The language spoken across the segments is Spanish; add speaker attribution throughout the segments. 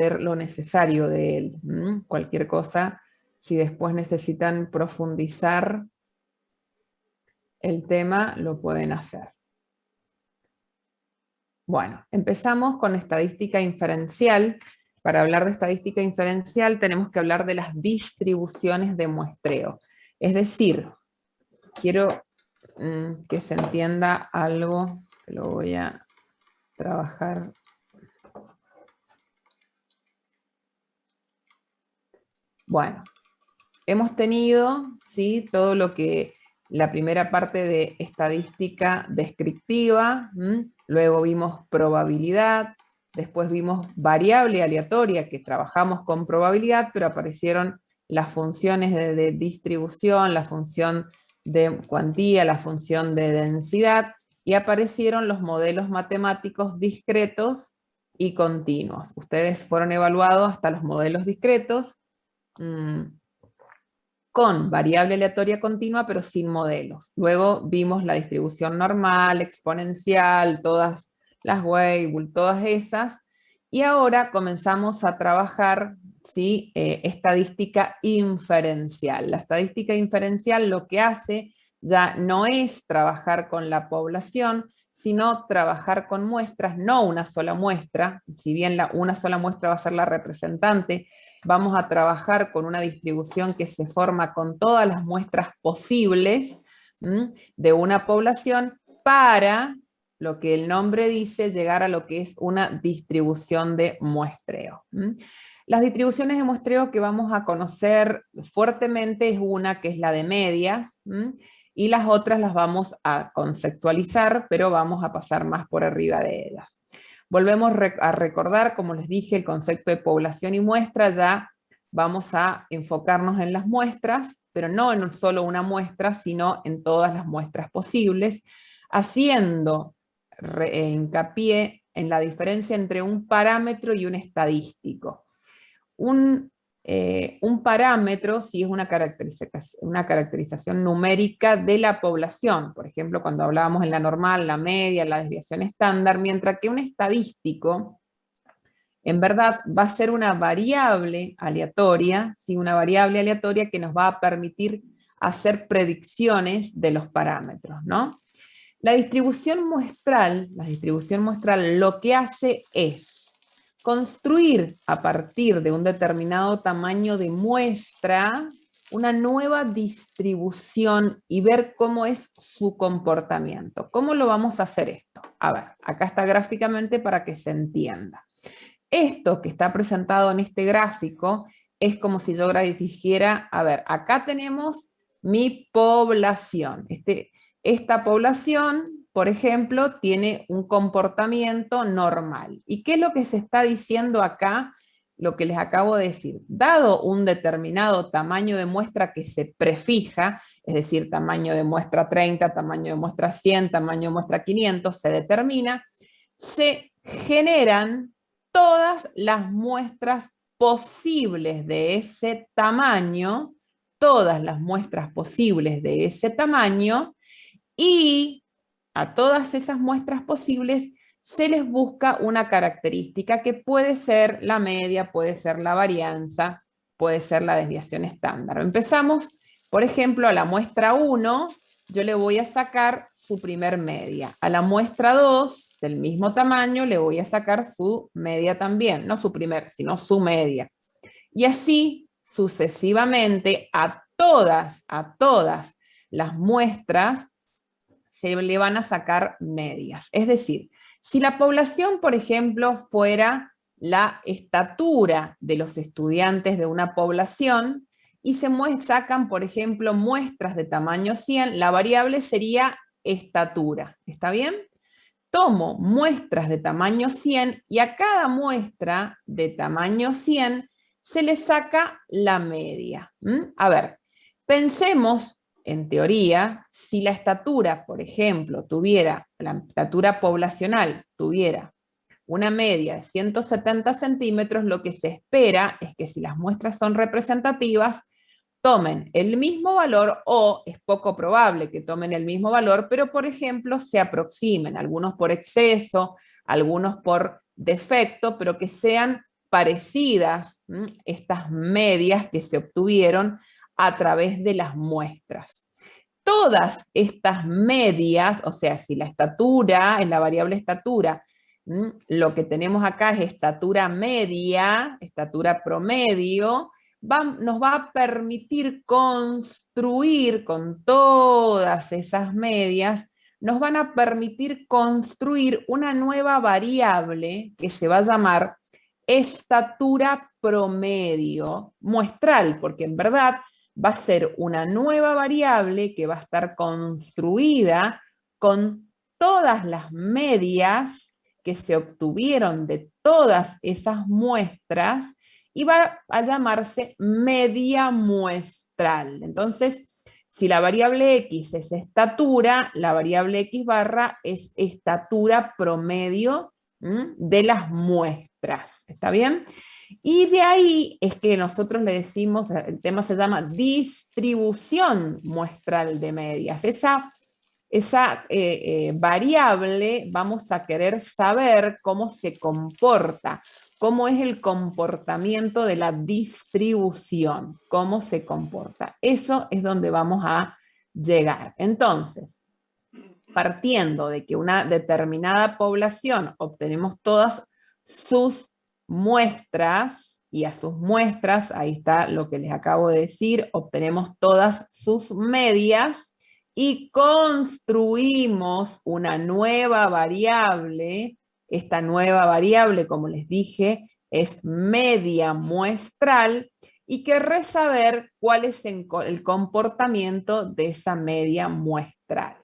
Speaker 1: hacer lo necesario de él. Cualquier cosa, si después necesitan profundizar el tema, lo pueden hacer. Bueno, empezamos con estadística inferencial. Para hablar de estadística inferencial tenemos que hablar de las distribuciones de muestreo. Es decir, quiero que se entienda algo, que lo voy a trabajar. Bueno, hemos tenido, ¿sí?, todo lo que la primera parte de estadística descriptiva, luego vimos probabilidad, después vimos variable aleatoria, que trabajamos con probabilidad, pero aparecieron las funciones de distribución, la función de cuantía, la función de densidad, y aparecieron los modelos matemáticos discretos y continuos. Ustedes fueron evaluados hasta los modelos discretos, con variable aleatoria continua, pero sin modelos. Luego vimos la distribución normal, exponencial, todas las Weibull, todas esas, y ahora comenzamos a trabajar, ¿sí?, estadística inferencial. La estadística inferencial lo que hace ya no es trabajar con la población, sino trabajar con muestras, no una sola muestra, si bien una sola muestra va a ser la representante, vamos a trabajar con una distribución que se forma con todas las muestras posibles de una población para, lo que el nombre dice, llegar a lo que es una distribución de muestreo. Las distribuciones de muestreo que vamos a conocer fuertemente es una que es la de medias, y las otras las vamos a conceptualizar, pero vamos a pasar más por arriba de ellas. Volvemos a recordar, como les dije, el concepto de población y muestra. Ya vamos a enfocarnos en las muestras, pero no en solo una muestra, sino en todas las muestras posibles, haciendo hincapié en la diferencia entre un parámetro y un estadístico. Un parámetro sí es una caracterización numérica de la población, por ejemplo, cuando hablábamos en la normal, la media, la desviación estándar, mientras que un estadístico, en verdad, va a ser una variable aleatoria, ¿sí?, una variable aleatoria que nos va a permitir hacer predicciones de los parámetros, ¿no? La distribución muestral lo que hace es construir a partir de un determinado tamaño de muestra una nueva distribución y ver cómo es su comportamiento. ¿Cómo lo vamos a hacer esto? A ver, acá está gráficamente para que se entienda. Esto que está presentado en este gráfico es como si yo dijera, a ver, acá tenemos mi población. Esta población, por ejemplo, tiene un comportamiento normal. ¿Y qué es lo que se está diciendo acá? Lo que les acabo de decir. Dado un determinado tamaño de muestra que se prefija, es decir, tamaño de muestra 30, tamaño de muestra 100, tamaño de muestra 500, se determina, se generan todas las muestras posibles de ese tamaño, todas las muestras posibles de ese tamaño, y a todas esas muestras posibles se les busca una característica que puede ser la media, puede ser la varianza, puede ser la desviación estándar. Empezamos, por ejemplo, a la muestra 1, yo le voy a sacar su primer media. A la muestra 2, del mismo tamaño, le voy a sacar su media también, no su primer, sino su media. Y así sucesivamente a todas las muestras se le van a sacar medias. Es decir, si la población, por ejemplo, fuera la estatura de los estudiantes de una población y se sacan, por ejemplo, muestras de tamaño 100, la variable sería estatura. ¿Está bien? Tomo muestras de tamaño 100 y a cada muestra de tamaño 100 se le saca la media. A ver, pensemos, en teoría, si la estatura, por ejemplo, la estatura poblacional tuviera una media de 170 centímetros, lo que se espera es que si las muestras son representativas, tomen el mismo valor, o es poco probable que tomen el mismo valor, pero por ejemplo se aproximen, algunos por exceso, algunos por defecto, pero que sean parecidas, estas medias que se obtuvieron a través de las muestras. Todas estas medias, o sea, si la estatura, en la variable estatura, lo que tenemos acá es estatura media, estatura promedio, nos va a permitir construir con todas esas medias, nos van a permitir construir una nueva variable que se va a llamar estatura promedio muestral, porque en verdad va a ser una nueva variable que va a estar construida con todas las medias que se obtuvieron de todas esas muestras y va a llamarse media muestral. Entonces, si la variable X es estatura, la variable X barra es estatura promedio de las muestras. ¿Está bien? Y de ahí es que nosotros le decimos, el tema se llama distribución muestral de medias. Esa variable vamos a querer saber cómo se comporta, cómo es el comportamiento de la distribución, cómo se comporta. Eso es donde vamos a llegar. Entonces, partiendo de que una determinada población obtenemos todas sus muestras, y a sus muestras, ahí está lo que les acabo de decir, obtenemos todas sus medias y construimos una nueva variable. Esta nueva variable, como les dije, es media muestral y querré saber cuál es el comportamiento de esa media muestral.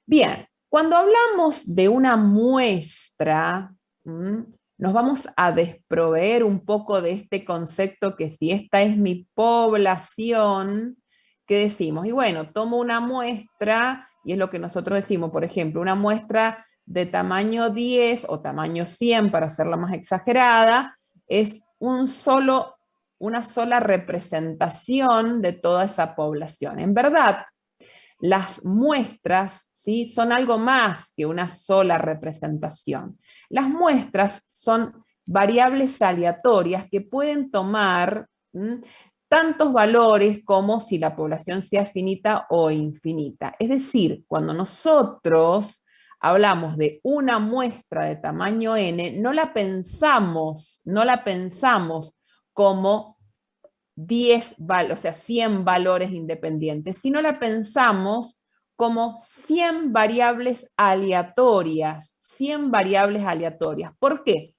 Speaker 1: Bien, cuando hablamos de una muestra, nos vamos a desproveer un poco de este concepto que si esta es mi población, ¿qué decimos? Y bueno, tomo una muestra, y es lo que nosotros decimos, por ejemplo, una muestra de tamaño 10 o tamaño 100, para hacerla más exagerada, es una sola representación de toda esa población. En verdad, las muestras, ¿sí?, son algo más que una sola representación. Las muestras son variables aleatorias que pueden tomar tantos valores como si la población sea finita o infinita. Es decir, cuando nosotros hablamos de una muestra de tamaño n, no la pensamos como 100 valores independientes, sino la pensamos como 100 variables aleatorias, 100 variables aleatorias. ¿Por qué?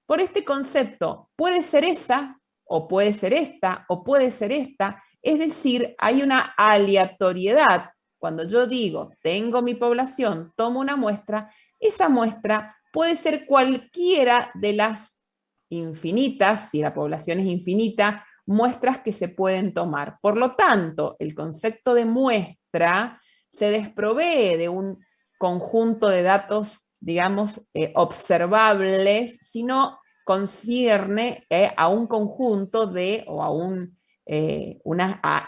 Speaker 1: Por este concepto, puede ser esa, o puede ser esta, o puede ser esta, es decir, hay una aleatoriedad. Cuando yo digo, tengo mi población, tomo una muestra, esa muestra puede ser cualquiera de las infinitas, si la población es infinita, muestras que se pueden tomar. Por lo tanto, el concepto de muestra se desprovee de un conjunto de datos, digamos, observables, sino concierne a un conjunto de, o a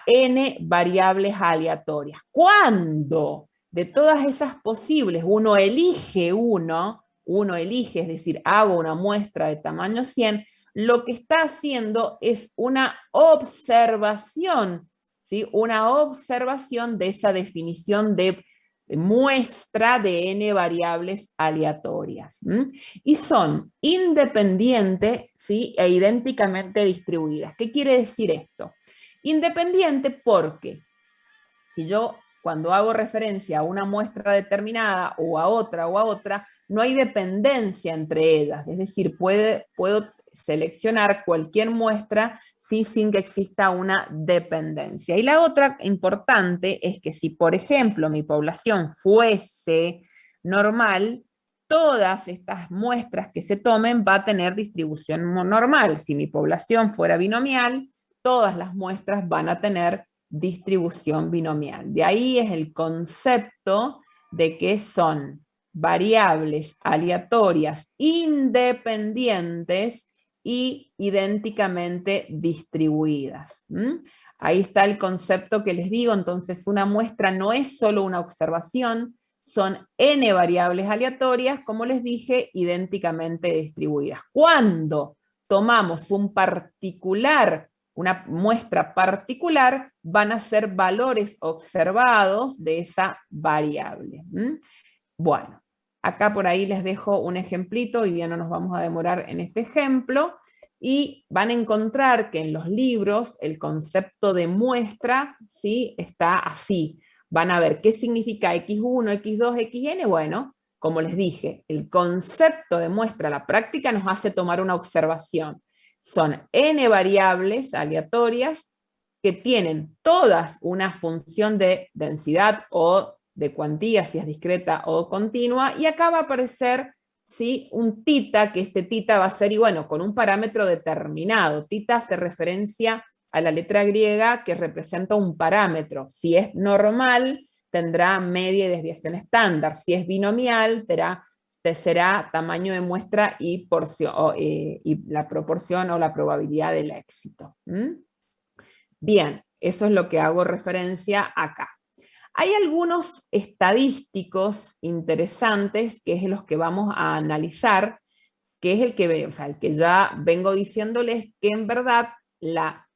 Speaker 1: n variables aleatorias. Cuando de todas esas posibles uno elige, es decir, hago una muestra de tamaño 100, lo que está haciendo es una observación, ¿sí? Una observación de esa definición de muestra de n variables aleatorias. Y son independientes, ¿sí?, e idénticamente distribuidas. ¿Qué quiere decir esto? Independiente porque si yo cuando hago referencia a una muestra determinada o a otra, no hay dependencia entre ellas. Es decir, puedo seleccionar cualquier muestra sin que exista una dependencia. Y la otra importante es que si, por ejemplo, mi población fuese normal, todas estas muestras que se tomen va a tener distribución normal. Si mi población fuera binomial, todas las muestras van a tener distribución binomial. De ahí es el concepto de que son variables aleatorias independientes y idénticamente distribuidas. Ahí está el concepto que les digo. Entonces, una muestra no es solo una observación, son n variables aleatorias, como les dije, idénticamente distribuidas. ¿Cuándo tomamos una muestra particular, van a ser valores observados de esa variable. Bueno, acá por ahí les dejo un ejemplito, y ya no nos vamos a demorar en este ejemplo, y van a encontrar que en los libros el concepto de muestra, ¿sí?, está así. Van a ver qué significa x1, x2, xn. Bueno, como les dije, el concepto de muestra a la práctica nos hace tomar una observación. Son n variables aleatorias que tienen todas una función de densidad o de cuantía, si es discreta o continua, y acá va a aparecer, ¿sí?, un tita, que este tita va a ser, y bueno, con un parámetro determinado. Tita hace referencia a la letra griega que representa un parámetro. Si es normal, tendrá media y desviación estándar. Si es binomial, será tamaño de muestra y la proporción o la probabilidad del éxito. Bien, eso es lo que hago referencia acá. Hay algunos estadísticos interesantes, que es los que vamos a analizar, que es el que ya vengo diciéndoles que en verdad la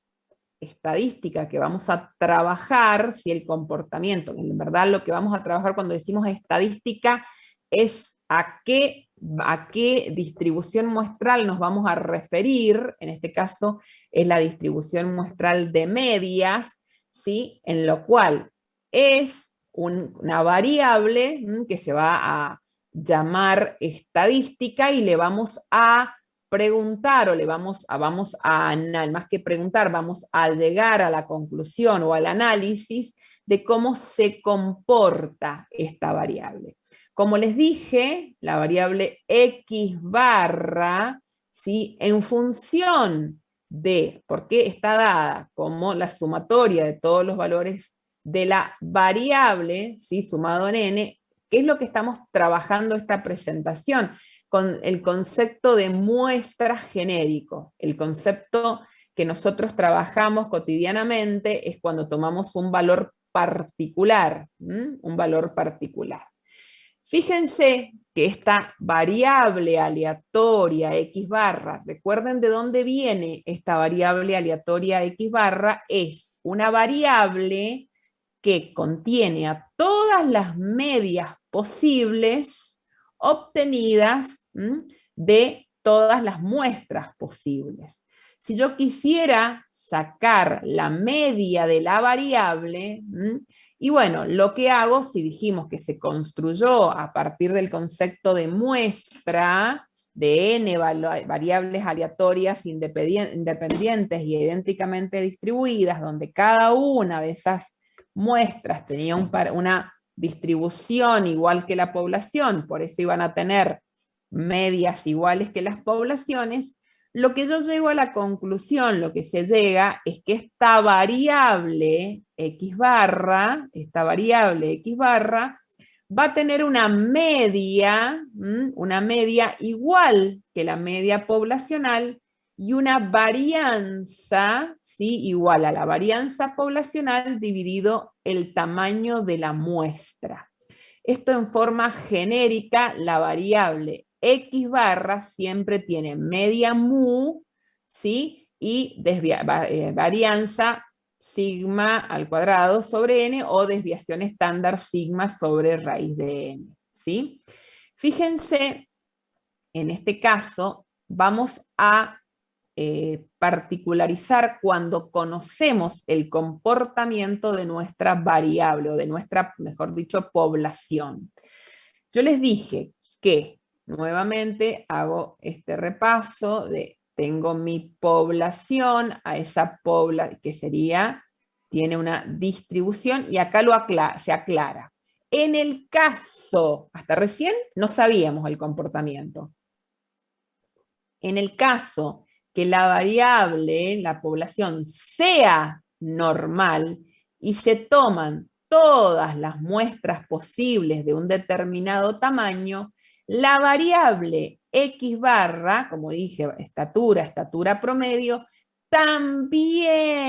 Speaker 1: estadística que vamos a trabajar, si el comportamiento, en verdad lo que vamos a trabajar cuando decimos estadística es a qué distribución muestral nos vamos a referir. En este caso es la distribución muestral de medias, ¿sí?, en lo cual es una variable que se va a llamar estadística, y le vamos a preguntar, o más que preguntar, vamos a llegar a la conclusión o al análisis de cómo se comporta esta variable. Como les dije, la variable x barra, ¿sí?, en función de por qué está dada como la sumatoria de todos los valores de la variable, ¿sí?, sumado en n, ¿qué es lo que estamos trabajando esta presentación? Con el concepto de muestra genérico. El concepto que nosotros trabajamos cotidianamente es cuando tomamos un valor particular, un valor particular. Fíjense que esta variable aleatoria x barra, recuerden de dónde viene esta variable aleatoria x barra, es una variable que contiene a todas las medias posibles obtenidas de todas las muestras posibles. Si yo quisiera sacar la media de la variable, y bueno, lo que hago, si dijimos que se construyó a partir del concepto de muestra, de n variables aleatorias independientes y idénticamente distribuidas, donde cada una de esas muestras tenía una distribución igual que la población, por eso iban a tener medias iguales que las poblaciones, lo que yo llego a la conclusión, lo que se llega, es que esta variable x barra va a tener una media igual que la media poblacional, y una varianza, ¿sí?, igual a la varianza poblacional dividido el tamaño de la muestra. Esto en forma genérica, la variable x barra siempre tiene media mu, ¿sí?, y varianza sigma al cuadrado sobre n, o desviación estándar sigma sobre raíz de n, ¿sí? Fíjense, en este caso vamos a particularizar cuando conocemos el comportamiento de nuestra variable, o de nuestra, mejor dicho, población. Yo les dije que, nuevamente hago este repaso de, tengo mi población, a esa población que tiene una distribución, y acá se aclara. En el caso, hasta recién no sabíamos el comportamiento. En el caso que la variable, la población, sea normal y se toman todas las muestras posibles de un determinado tamaño, la variable x barra, como dije, estatura promedio, también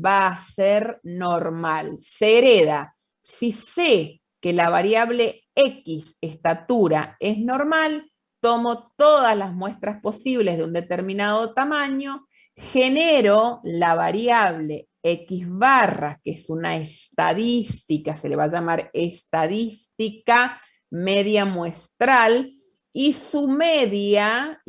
Speaker 1: va a ser normal. Se hereda. Si sé que la variable x, estatura, es normal, tomo todas las muestras posibles de un determinado tamaño, genero la variable X barra, que es una estadística, se le va a llamar estadística media muestral, y su media,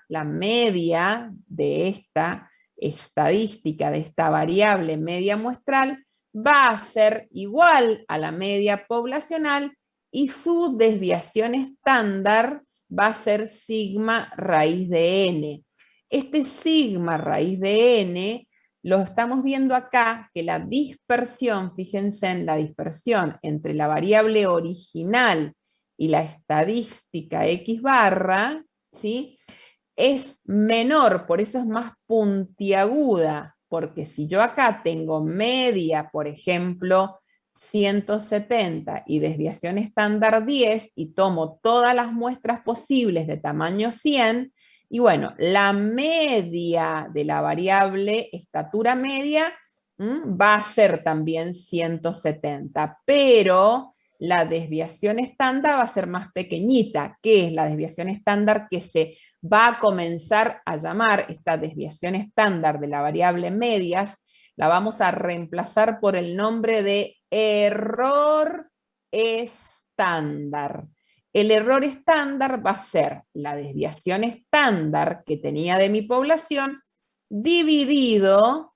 Speaker 1: la media de esta estadística, de esta variable media muestral, va a ser igual a la media poblacional y su desviación estándar va a ser sigma raíz de n. Este sigma raíz de n lo estamos viendo acá, que la dispersión, fíjense en la dispersión entre la variable original y la estadística X barra, ¿sí?, es menor, por eso es más puntiaguda, porque si yo acá tengo media, por ejemplo, 170 y desviación estándar 10 y tomo todas las muestras posibles de tamaño 100, y bueno, la media de la variable estatura media va a ser también 170, pero la desviación estándar va a ser más pequeñita. ¿Qué es la desviación estándar? Que se va a comenzar a llamar esta desviación estándar de la variable medias, la vamos a reemplazar por el nombre de error estándar. El error estándar va a ser la desviación estándar que tenía de mi población dividido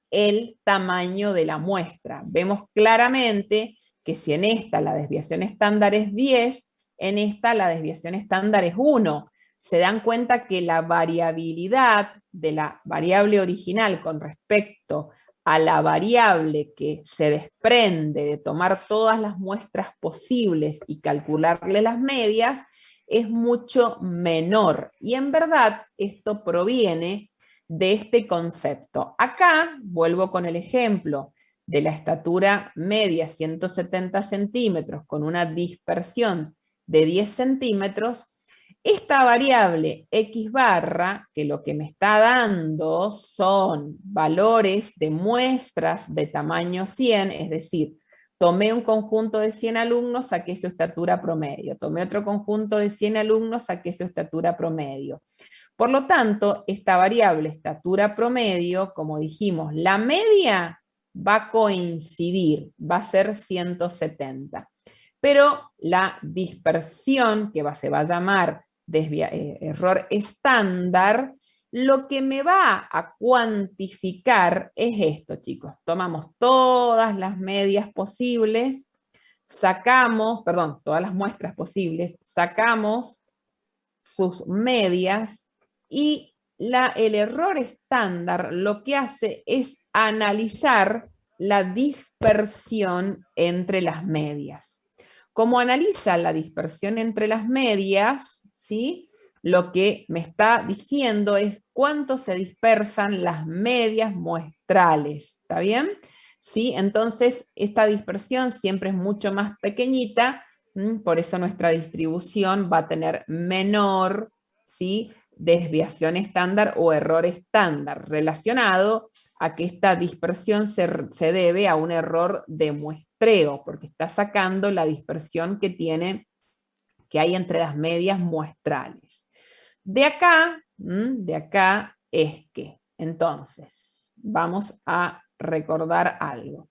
Speaker 1: el tamaño de la muestra. Vemos claramente que si en esta la desviación estándar es 10, en esta la desviación estándar es 1. Se dan cuenta que la variabilidad de la variable original con respecto a la variable que se desprende de tomar todas las muestras posibles y calcularle las medias es mucho menor. Y en verdad esto proviene de este concepto. Acá vuelvo con el ejemplo de la estatura media 170 centímetros con una dispersión de 10 centímetros. Esta variable X barra, que lo que me está dando son valores de muestras de tamaño 100, es decir, tomé un conjunto de 100 alumnos, saqué su estatura promedio. Tomé otro conjunto de 100 alumnos, saqué su estatura promedio. Por lo tanto, esta variable estatura promedio, como dijimos, la media va a coincidir, va a ser 170. Pero la dispersión, que se va a llamar error estándar, lo que me va a cuantificar es esto, chicos. Tomamos todas las medias posibles, todas las muestras posibles, sacamos sus medias y el error estándar lo que hace es analizar la dispersión entre las medias. Como analiza la dispersión entre las medias, ¿sí?, lo que me está diciendo es cuánto se dispersan las medias muestrales. ¿Está bien? ¿Sí? Entonces, esta dispersión siempre es mucho más pequeñita, por eso nuestra distribución va a tener menor, ¿sí?, desviación estándar o error estándar, relacionado a que esta dispersión se debe a un error de muestreo, porque está sacando la dispersión que hay entre las medias muestrales. De acá es que, entonces, vamos a recordar algo.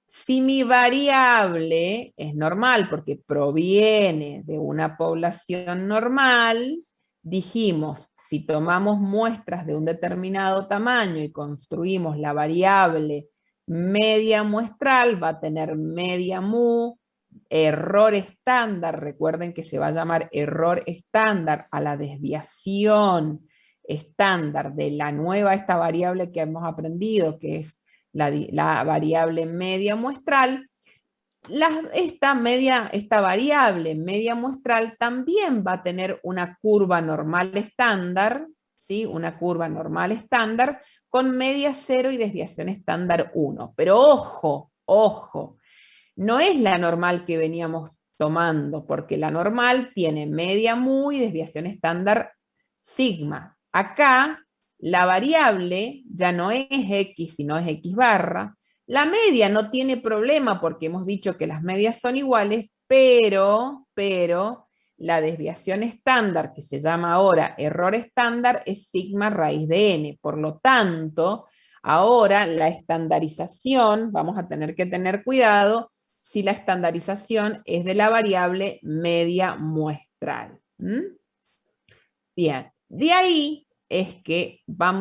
Speaker 1: Si mi variable es normal porque proviene de una población normal, dijimos, si tomamos muestras de un determinado tamaño y construimos la variable media muestral, va a tener media mu, error estándar, recuerden que se va a llamar error estándar a la desviación estándar de esta variable que hemos aprendido, que es la variable media muestral. Esta variable media muestral también va a tener una curva normal estándar, ¿sí?, una curva normal estándar con media 0 y desviación estándar 1. Pero ojo, no es la normal que veníamos tomando, porque la normal tiene media mu y desviación estándar sigma. Acá la variable ya no es X, sino es X barra. La media no tiene problema porque hemos dicho que las medias son iguales, pero la desviación estándar, que se llama ahora error estándar, es sigma raíz de n. Por lo tanto, ahora la estandarización, vamos a tener que tener cuidado si la estandarización es de la variable media muestral. Bien, de ahí es que va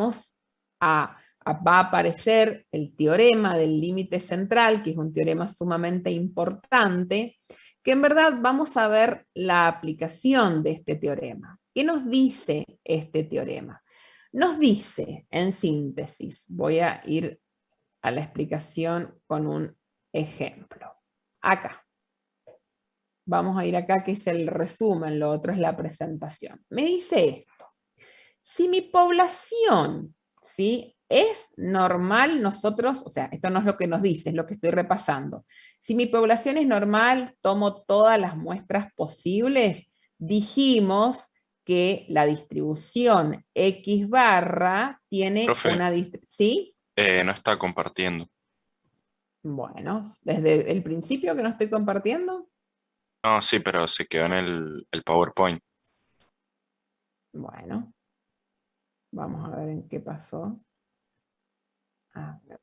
Speaker 1: a aparecer el teorema del límite central, que es un teorema sumamente importante, que en verdad vamos a ver la aplicación de este teorema. ¿Qué nos dice este teorema? Nos dice, en síntesis, voy a ir a la explicación con un ejemplo. Acá. Vamos a ir acá, que es el resumen, lo otro es la presentación. Me dice esto: si mi población, ¿sí?, es normal, nosotros, o sea, esto no es lo que nos dice, es lo que estoy repasando. Si mi población es normal, tomo todas las muestras posibles, dijimos que la distribución X barra tiene
Speaker 2: Profe,
Speaker 1: una ¿sí?
Speaker 2: no está compartiendo.
Speaker 1: Bueno, desde el principio que no estoy compartiendo.
Speaker 2: No, sí, pero se quedó en el PowerPoint.
Speaker 1: Bueno, vamos a ver en qué pasó. A ver.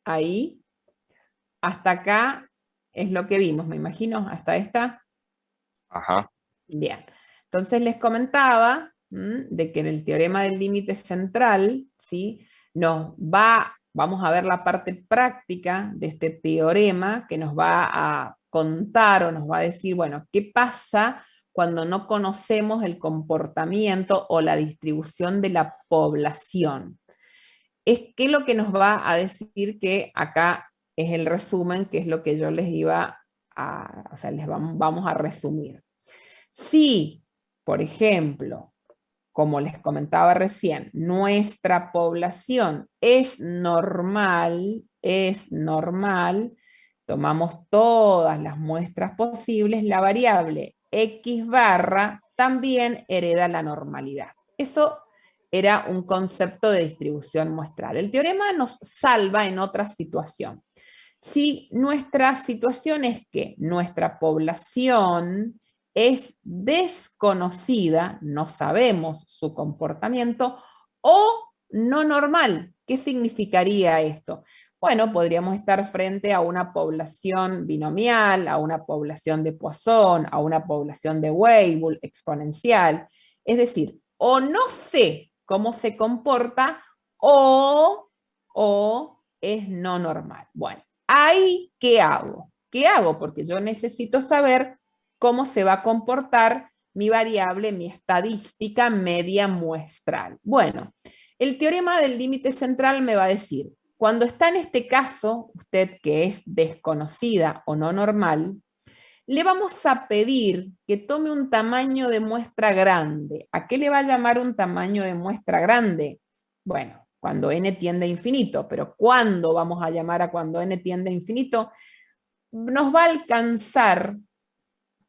Speaker 1: Ahí, hasta acá es lo que vimos, me imagino, hasta esta.
Speaker 2: Ajá.
Speaker 1: Bien. Entonces les comentaba de que en el teorema del límite central, ¿sí?, vamos a ver la parte práctica de este teorema que nos va a contar o nos va a decir, bueno, ¿qué pasa cuando no conocemos el comportamiento o la distribución de la población? ¿Qué es lo que nos va a decir? Que acá es el resumen, que es lo que yo les iba o sea, vamos a resumir. Si, por ejemplo, como les comentaba recién, nuestra población es normal, tomamos todas las muestras posibles, la variable X barra también hereda la normalidad. Eso era un concepto de distribución muestral. El teorema nos salva en otra situación. Si nuestra situación es que nuestra población es desconocida, no sabemos su comportamiento, o no normal. ¿Qué significaría esto? Bueno, podríamos estar frente a una población binomial, a una población de Poisson, a una población de Weibull, exponencial. Es decir, o no sé cómo se comporta, o es no normal. Bueno, ahí, ¿qué hago? ¿Qué hago? Porque yo necesito saber cómo se va a comportar mi variable, mi estadística media muestral. Bueno, el teorema del límite central me va a decir, cuando está en este caso, usted que es desconocida o no normal, le vamos a pedir que tome un tamaño de muestra grande. ¿A qué le va a llamar un tamaño de muestra grande? Bueno, cuando n tiende a infinito, pero ¿cuándo vamos a llamar a cuando n tiende a infinito? Nos va a alcanzar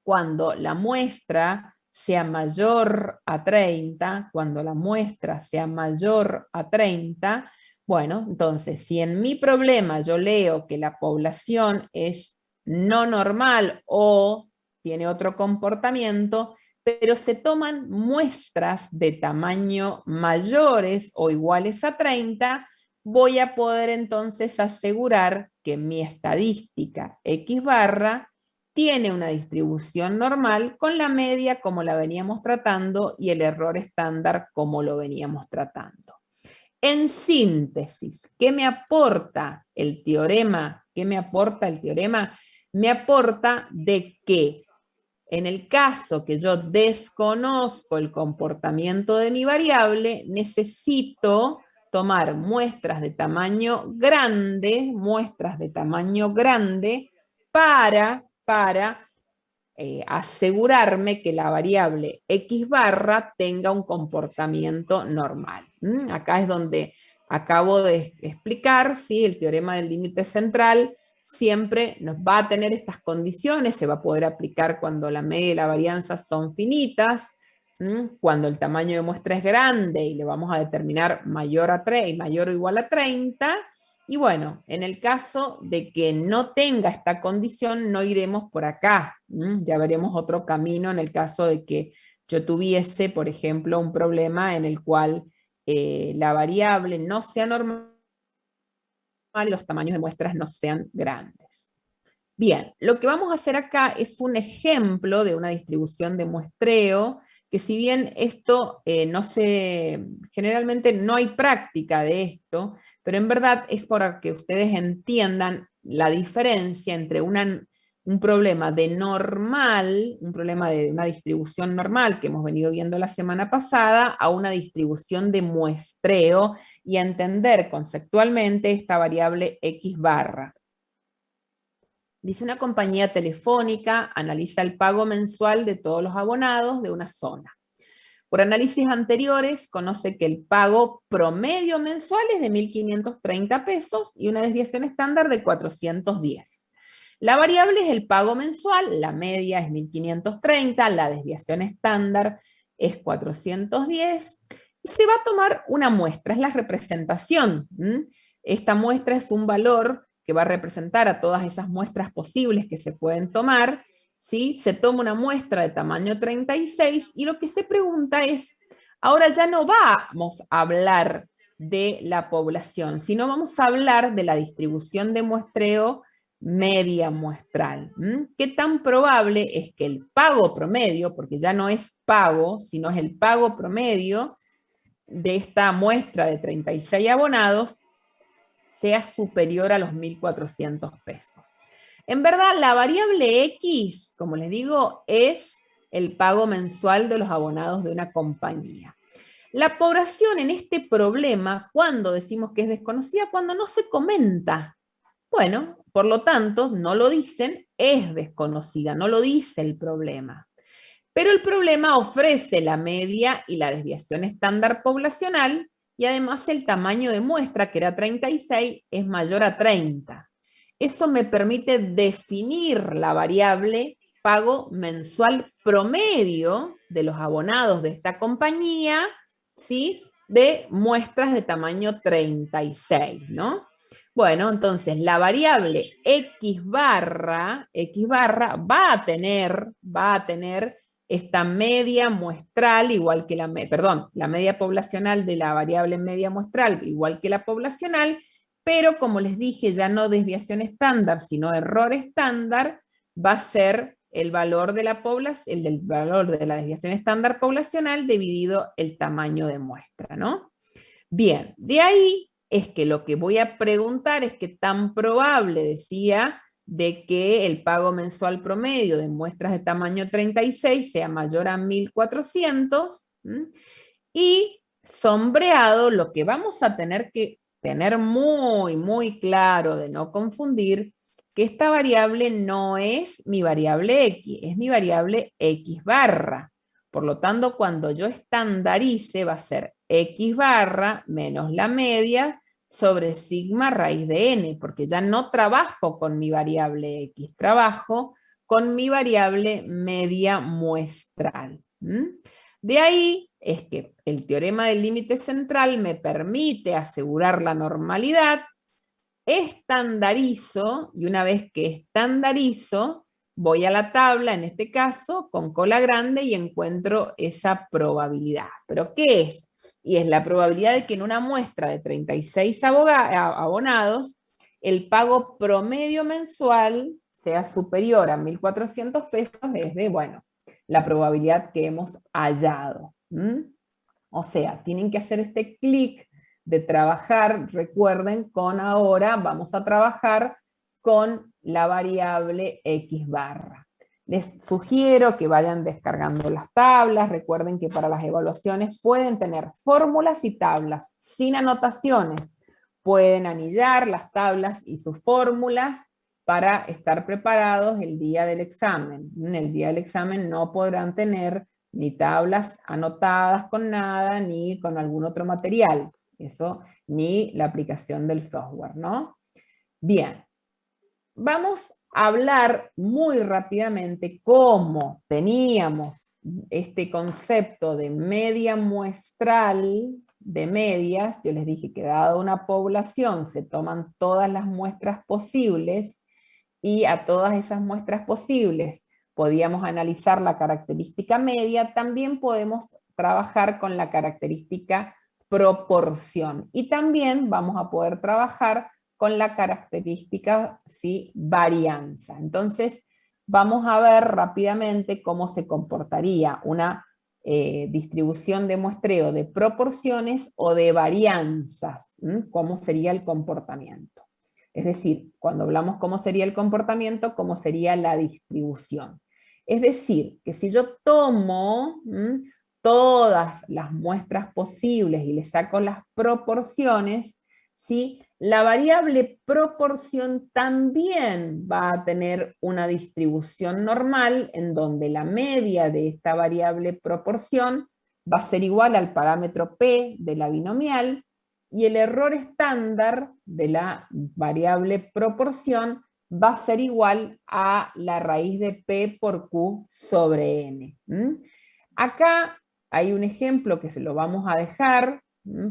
Speaker 1: cuando la muestra sea mayor a 30, cuando la muestra sea mayor a 30, bueno, entonces si en mi problema yo leo que la población es no normal o tiene otro comportamiento, pero se toman muestras de tamaño mayores o iguales a 30, voy a poder entonces asegurar que mi estadística X barra tiene una distribución normal con la media como la veníamos tratando y el error estándar como lo veníamos tratando. En síntesis, ¿qué me aporta el teorema? ¿Qué me aporta el teorema? Me aporta de que en el caso que yo desconozco el comportamiento de mi variable, necesito tomar muestras de tamaño grande, para asegurarme que la variable X barra tenga un comportamiento normal. Acá es donde acabo de explicar, ¿sí? El teorema del límite central siempre nos va a tener estas condiciones, se va a poder aplicar cuando la media y la varianza son finitas, cuando el tamaño de muestra es grande y le vamos a determinar mayor o igual a 30, Y bueno, en el caso de que no tenga esta condición, no iremos por acá. Ya veremos otro camino en el caso de que yo tuviese, por ejemplo, un problema en el cual la variable no sea normal y los tamaños de muestras no sean grandes. Bien, lo que vamos a hacer acá es un ejemplo de una distribución de muestreo, que si bien esto generalmente no hay práctica de esto, pero en verdad es para que ustedes entiendan la diferencia entre un problema de normal, un problema de una distribución normal que hemos venido viendo la semana pasada, a una distribución de muestreo y a entender conceptualmente esta variable x barra. Dice: una compañía telefónica analiza el pago mensual de todos los abonados de una zona. Por análisis anteriores, conoce que el pago promedio mensual es de 1.530 pesos y una desviación estándar de 410. La variable es el pago mensual, la media es 1.530, la desviación estándar es 410, y se va a tomar una muestra, es la representación. Esta muestra es un valor que va a representar a todas esas muestras posibles que se pueden tomar, ¿sí? Se toma una muestra de tamaño 36 y lo que se pregunta es, ahora ya no vamos a hablar de la población, sino vamos a hablar de la distribución de muestreo media muestral. ¿Qué tan probable es que el pago promedio, porque ya no es pago, sino es el pago promedio de esta muestra de 36 abonados, sea superior a los 1.400 pesos? En verdad, la variable X, como les digo, es el pago mensual de los abonados de una compañía. La población en este problema, ¿cuándo decimos que es desconocida? Cuando no se comenta. Bueno, por lo tanto, no lo dicen, es desconocida, no lo dice el problema. Pero el problema ofrece la media y la desviación estándar poblacional, y además el tamaño de muestra, que era 36, es mayor a 30. Eso me permite definir la variable pago mensual promedio de los abonados de esta compañía, ¿sí? De muestras de tamaño 36, ¿no? Bueno, entonces la variable x barra va a tener esta media muestral, igual que la media poblacional de la variable media muestral, igual que la poblacional, pero como les dije, ya no desviación estándar, sino error estándar, va a ser el valor de la población, el valor de la desviación estándar poblacional dividido el tamaño de muestra, ¿no? Bien, de ahí es que lo que voy a preguntar es qué tan probable, decía, de que el pago mensual promedio de muestras de tamaño 36 sea mayor a 1.400, y sombreado, lo que vamos a tener que tener muy, muy claro de no confundir, que esta variable no es mi variable X, es mi variable X barra. Por lo tanto, cuando yo estandarice, va a ser X barra menos la media sobre sigma raíz de n, porque ya no trabajo con mi variable X, trabajo con mi variable media muestral. De ahí es que el teorema del límite central me permite asegurar la normalidad, estandarizo, y una vez que estandarizo, voy a la tabla, en este caso, con cola grande, y encuentro esa probabilidad. ¿Pero qué es? Y es la probabilidad de que en una muestra de 36 abonados, el pago promedio mensual sea superior a 1.400 pesos, desde, bueno, la probabilidad que hemos hallado. O sea, tienen que hacer este clic de trabajar, recuerden, ahora vamos a trabajar con la variable X barra. Les sugiero que vayan descargando las tablas. Recuerden que para las evaluaciones pueden tener fórmulas y tablas sin anotaciones. Pueden anillar las tablas y sus fórmulas para estar preparados el día del examen. En el día del examen no podrán tener ni tablas anotadas con nada, ni con algún otro material. Eso, ni la aplicación del software, ¿no? Bien, vamos a hablar muy rápidamente cómo teníamos este concepto de media muestral, de medias, yo les dije que dado una población se toman todas las muestras posibles, y a todas esas muestras posibles podíamos analizar la característica media, también podemos trabajar con la característica proporción. Y también vamos a poder trabajar con la característica, ¿sí?, varianza. Entonces, vamos a ver rápidamente cómo se comportaría una distribución de muestreo de proporciones o de varianzas, cómo sería el comportamiento. Es decir, cuando hablamos cómo sería el comportamiento, cómo sería la distribución. Es decir, que si yo tomo todas las muestras posibles y le saco las proporciones, ¿sí?, la variable proporción también va a tener una distribución normal en donde la media de esta variable proporción va a ser igual al parámetro P de la binomial, y el error estándar de la variable proporción va a ser igual a la raíz de P por Q sobre N. Acá hay un ejemplo que se lo vamos a dejar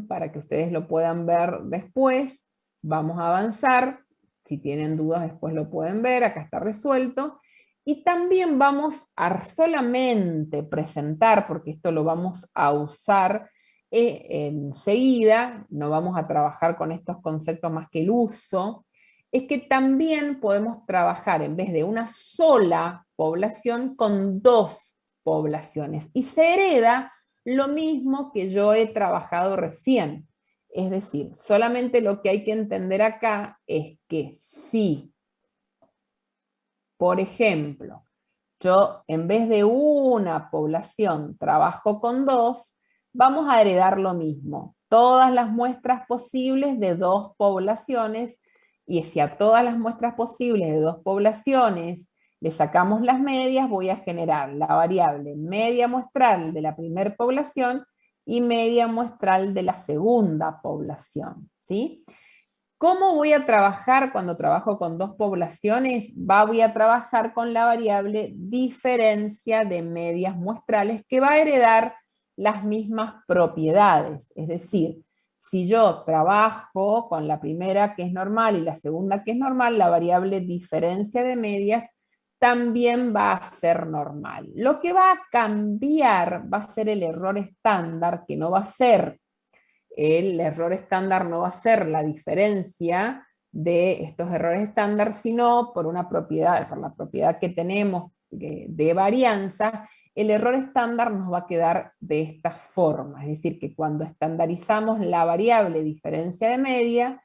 Speaker 1: para que ustedes lo puedan ver después. Vamos a avanzar. Si tienen dudas después lo pueden ver. Acá está resuelto. Y también vamos a solamente presentar, porque esto lo vamos a usar enseguida, no vamos a trabajar con estos conceptos más que el uso, es que también podemos trabajar en vez de una sola población con dos poblaciones. Y se hereda lo mismo que yo he trabajado recién. Es decir, solamente lo que hay que entender acá es que si, por ejemplo, yo en vez de una población trabajo con dos, vamos a heredar lo mismo. Todas las muestras posibles de dos poblaciones, y si a todas las muestras posibles de dos poblaciones le sacamos las medias, voy a generar la variable media muestral de la primera población y media muestral de la segunda población, ¿sí? ¿Cómo voy a trabajar cuando trabajo con dos poblaciones? Voy a trabajar con la variable diferencia de medias muestrales que va a heredar las mismas propiedades. Es decir, si yo trabajo con la primera que es normal y la segunda que es normal, la variable diferencia de medias también va a ser normal. Lo que va a cambiar va a ser el error estándar, que no va a ser el error estándar, no va a ser la diferencia de estos errores estándar, sino por una propiedad, por la propiedad que tenemos de varianza, el error estándar nos va a quedar de esta forma. Es decir, que cuando estandarizamos la variable diferencia de media,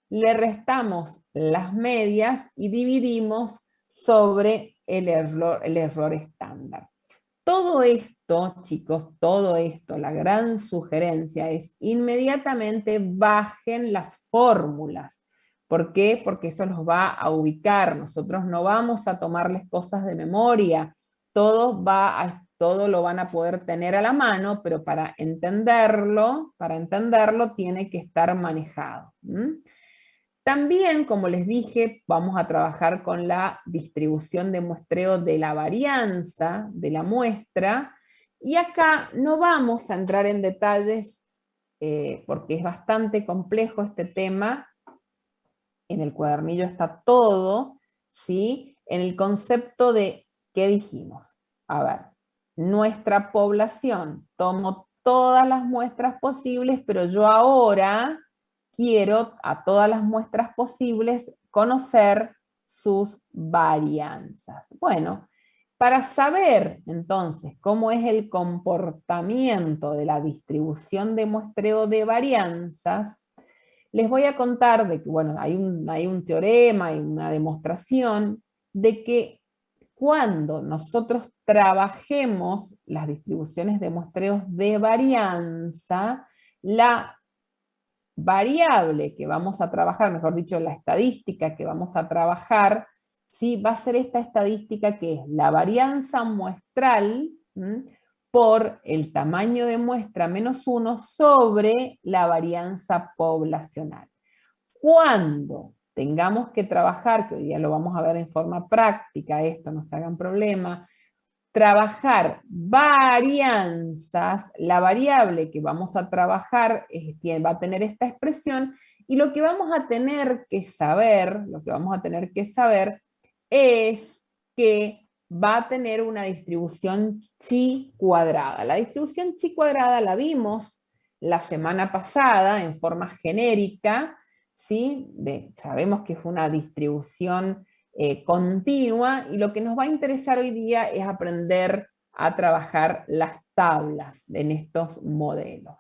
Speaker 1: le restamos las medias y dividimos sobre el error estándar. Todo esto, chicos, todo esto, la gran sugerencia es inmediatamente bajen las fórmulas. ¿Por qué? Porque eso los va a ubicar. Nosotros no vamos a tomarles cosas de memoria. Todo lo van a poder tener a la mano, pero para entenderlo tiene que estar manejado. También, como les dije, vamos a trabajar con la distribución de muestreo de la varianza de la muestra, y acá no vamos a entrar en detalles porque es bastante complejo este tema. En el cuadernillo está todo, ¿sí? En el concepto de, ¿qué dijimos? A ver, nuestra población, tomo todas las muestras posibles, pero yo ahora quiero a todas las muestras posibles conocer sus varianzas. Bueno, para saber entonces cómo es el comportamiento de la distribución de muestreo de varianzas, les voy a contar de que, bueno, hay un teorema, hay una demostración de que cuando nosotros trabajemos las distribuciones de muestreos de varianza, la variable que vamos a trabajar, mejor dicho, la estadística que vamos a trabajar, ¿sí?, va a ser esta estadística que es la varianza muestral por el tamaño de muestra menos 1 sobre la varianza poblacional. Cuando tengamos que trabajar, que hoy día lo vamos a ver en forma práctica, esto no se hagan problema, trabajar varianzas, la variable que vamos a trabajar va a tener esta expresión, y lo que vamos a tener que saber, es que va a tener una distribución chi cuadrada. La distribución chi cuadrada la vimos la semana pasada en forma genérica, ¿sí? Sabemos que es una distribución continua, y lo que nos va a interesar hoy día es aprender a trabajar las tablas en estos modelos.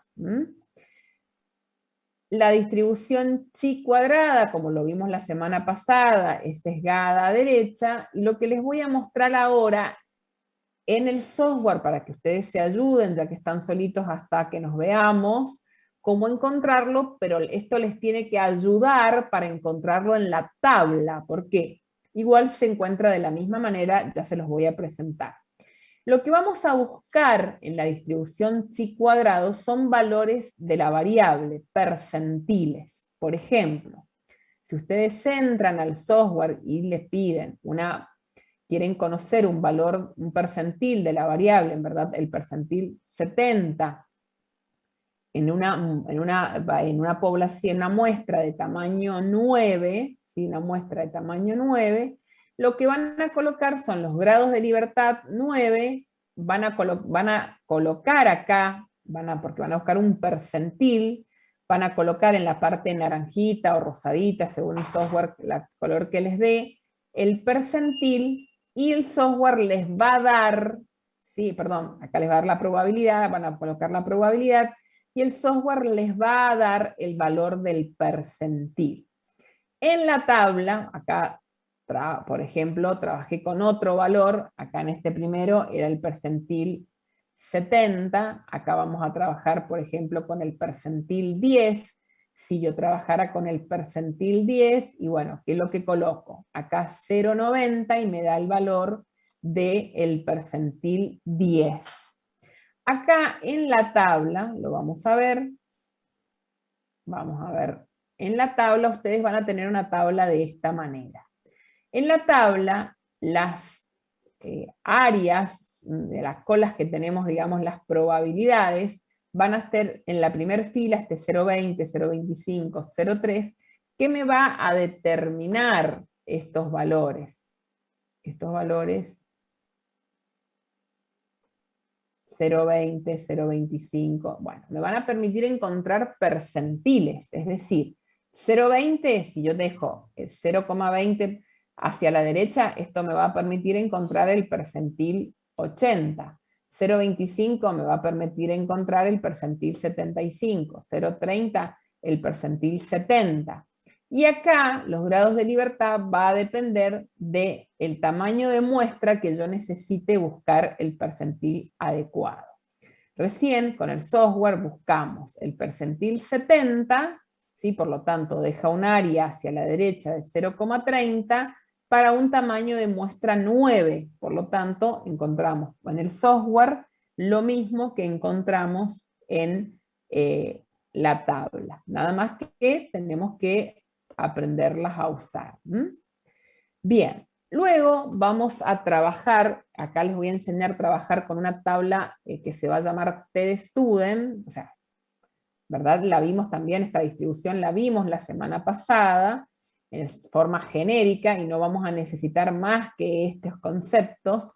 Speaker 1: La distribución chi cuadrada, como lo vimos la semana pasada, es sesgada a derecha, y lo que les voy a mostrar ahora en el software, para que ustedes se ayuden, ya que están solitos hasta que nos veamos, cómo encontrarlo, pero esto les tiene que ayudar para encontrarlo en la tabla. ¿Por qué? Igual se encuentra de la misma manera, ya se los voy a presentar. Lo que vamos a buscar en la distribución chi cuadrado son valores de la variable, percentiles. Por ejemplo, si ustedes entran al software y les piden quieren conocer un valor, un percentil de la variable, en verdad el percentil 70, en una población, una muestra de tamaño 9, ¿sí? Una muestra de tamaño 9, lo que van a colocar son los grados de libertad 9, van a colocar acá, porque van a buscar un percentil, van a colocar en la parte naranjita o rosadita, según el software, el color que les dé, el percentil, y el software les va a dar, sí, perdón, acá les va a dar la probabilidad, van a colocar la probabilidad, y el software les va a dar el valor del percentil. En la tabla, acá, por ejemplo, trabajé con otro valor, acá en este primero era el percentil 70, acá vamos a trabajar, por ejemplo, con el percentil 10, si yo trabajara con el percentil 10, y bueno, ¿qué es lo que coloco? Acá 0,90 y me da el valor del percentil 10. Acá en la tabla, lo vamos a ver, en la tabla ustedes van a tener una tabla de esta manera. En la tabla, las áreas de las colas que tenemos, digamos, las probabilidades, van a estar en la primera fila, 0,20, 0,25, 0,3, que me va a determinar estos valores. Estos valores 0,20, 0,25, bueno, me van a permitir encontrar percentiles, es decir, 0,20, si yo dejo el 0,20 hacia la derecha, esto me va a permitir encontrar el percentil 80, 0,25 me va a permitir encontrar el percentil 75, 0,30 el percentil 70, y acá los grados de libertad va a depender del tamaño de muestra que yo necesite buscar el percentil adecuado. Recién con el software buscamos el percentil 70, ¿sí? Por lo tanto deja un área hacia la derecha de 0,30 para un tamaño de muestra 9. Por lo tanto encontramos en el software lo mismo que encontramos en la tabla. Nada más que tenemos que aprenderlas a usar. Bien, luego vamos a trabajar, acá les voy a enseñar a trabajar con una tabla que se va a llamar TED-Student, o sea, ¿verdad? La vimos también, esta distribución la vimos la semana pasada, en forma genérica, y no vamos a necesitar más que estos conceptos.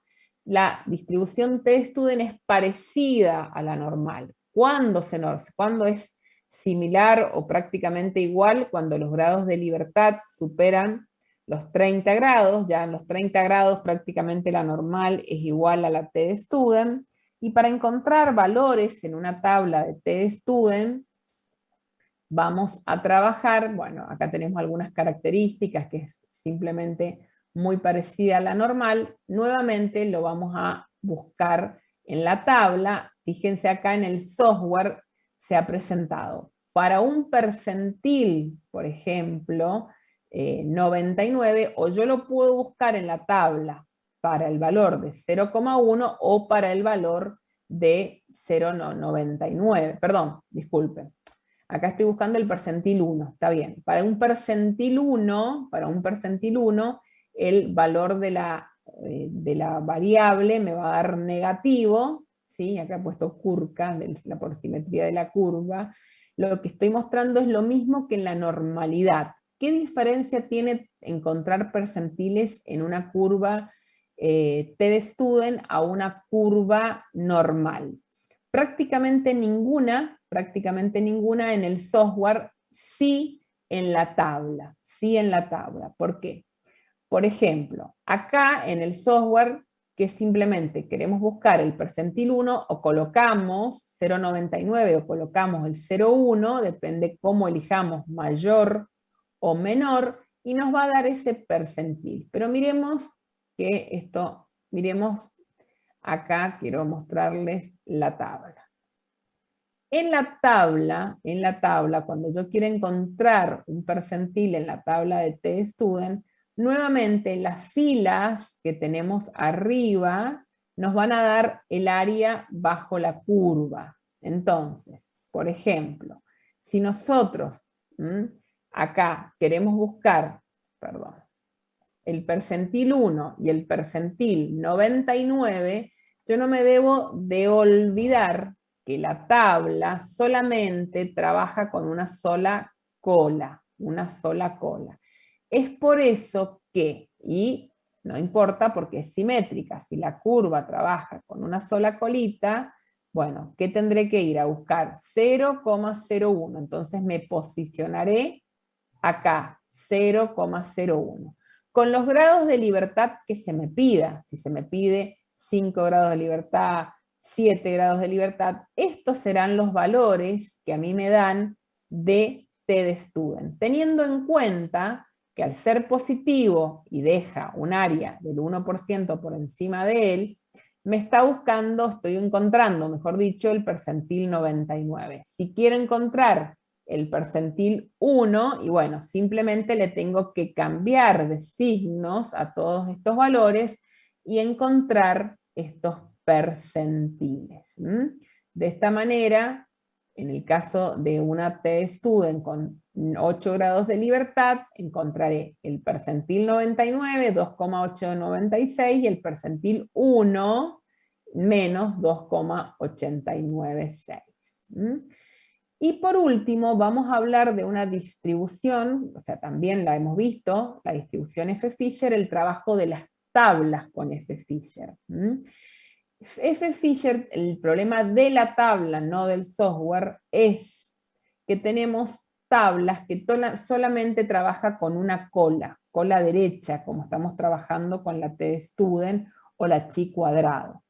Speaker 1: La distribución TED-Student es parecida a la normal. ¿Cuándo es similar o prácticamente igual? Cuando los grados de libertad superan los 30 grados, ya en los 30 grados prácticamente la normal es igual a la TED-Student, y para encontrar valores en una tabla de TED-Student, vamos a trabajar, bueno, acá tenemos algunas características que es simplemente muy parecida a la normal, nuevamente lo vamos a buscar en la tabla, fíjense acá en el software se ha presentado. Para un percentil, por ejemplo, 99, o yo lo puedo buscar en la tabla para el valor de 0,1 o para el valor de 0,99, perdón, disculpen. Acá estoy buscando el percentil 1, está bien. Para un percentil 1, el valor de la de la variable me va a dar negativo, ¿sí? Acá he puesto curca, la porsimetría de la curva. Lo que estoy mostrando es lo mismo que en la normalidad. ¿Qué diferencia tiene encontrar percentiles en una curva t-de-Student a una curva normal? Prácticamente ninguna en el software, sí en la tabla, sí en la tabla. ¿Por qué? Por ejemplo, acá en el software, que simplemente queremos buscar el percentil 1, o colocamos 0,99 o colocamos el 0,1, depende cómo elijamos, mayor o menor, y nos va a dar ese percentil. Pero miremos que esto, miremos acá, quiero mostrarles la tabla. En la tabla, cuando yo quiero encontrar un percentil en la tabla de t-Student, nuevamente las filas que tenemos arriba nos van a dar el área bajo la curva. Entonces, por ejemplo, si nosotros acá queremos buscar, perdón, el percentil 1 y el percentil 99, yo no me debo de olvidar que la tabla solamente trabaja con una sola cola, Es por eso que, y no importa porque es simétrica, si la curva trabaja con una sola colita, bueno, ¿qué tendré que ir a buscar? 0,01, entonces me posicionaré acá, 0,01. Con los grados de libertad que se me pida, si se me pide 5 grados de libertad, 7 grados de libertad, estos serán los valores que a mí me dan de t-de-Student, teniendo en cuenta que al ser positivo y deja un área del 1% por encima de él, me está buscando, estoy encontrando, mejor dicho, el percentil 99. Si quiero encontrar el percentil 1, y bueno, simplemente le tengo que cambiar de signos a todos estos valores y encontrar estos percentiles. De esta manera, en el caso de una t-Student con 8 grados de libertad, encontraré el percentil 99, 2,896, y el percentil 1, menos 2,896. Y por último, vamos a hablar de una distribución, o sea, también la hemos visto, la distribución F-Fisher, el trabajo de las tablas con F-Fisher. F-Fisher, el problema de la tabla, no del software, es que tenemos tablas que solamente trabaja con una cola derecha, como estamos trabajando con la t-Student o la chi cuadrado.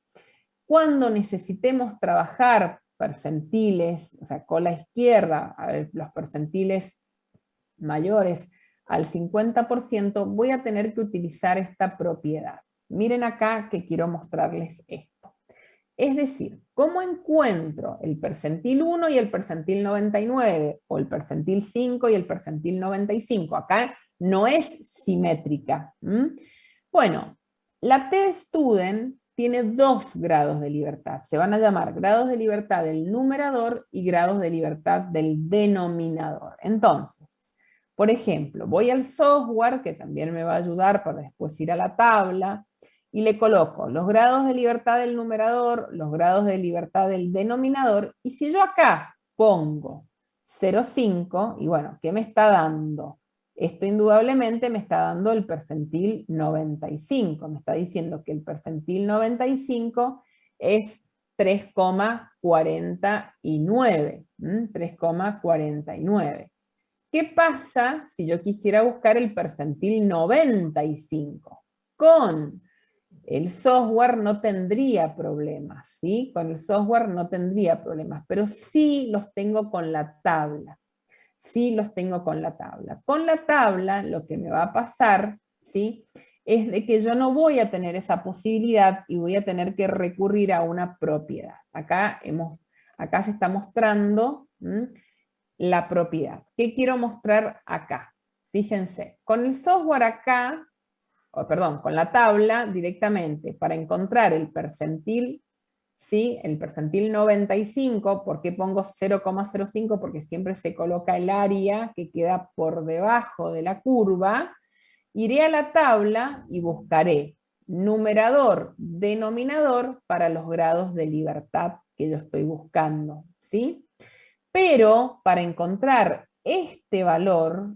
Speaker 1: Cuando necesitemos trabajar percentiles, o sea, cola izquierda, a ver, los percentiles mayores al 50%, voy a tener que utilizar esta propiedad. Miren acá que quiero mostrarles esto. Es decir, ¿cómo encuentro el percentil 1 y el percentil 99? O el percentil 5 y el percentil 95. Acá no es simétrica. Bueno, la t-Student tiene 2 grados de libertad. Se van a llamar grados de libertad del numerador y grados de libertad del denominador. Entonces, por ejemplo, voy al software, que también me va a ayudar para después ir a la tabla, y le coloco los grados de libertad del numerador, los grados de libertad del denominador, y si yo acá pongo 0,5, y bueno, ¿qué me está dando? Esto indudablemente me está dando el percentil 95, me está diciendo que el percentil 95 es 3,49, 3,49. ¿Qué pasa si yo quisiera buscar el percentil 95? Con el software no tendría problemas, ¿sí? Con el software no tendría problemas, pero sí los tengo con la tabla. Sí los tengo con la tabla. Con la tabla lo que me va a pasar, ¿sí? Es de que yo no voy a tener esa posibilidad y voy a tener que recurrir a una propiedad. Acá se está mostrando la propiedad. ¿Qué quiero mostrar acá? Fíjense, con el software acá, con la tabla directamente, para encontrar el percentil, ¿sí? El percentil 95, ¿por qué pongo 0,05? Porque siempre se coloca el área que queda por debajo de la curva. Iré a la tabla y buscaré numerador, denominador para los grados de libertad que yo estoy buscando, ¿sí? Pero para encontrar este valor,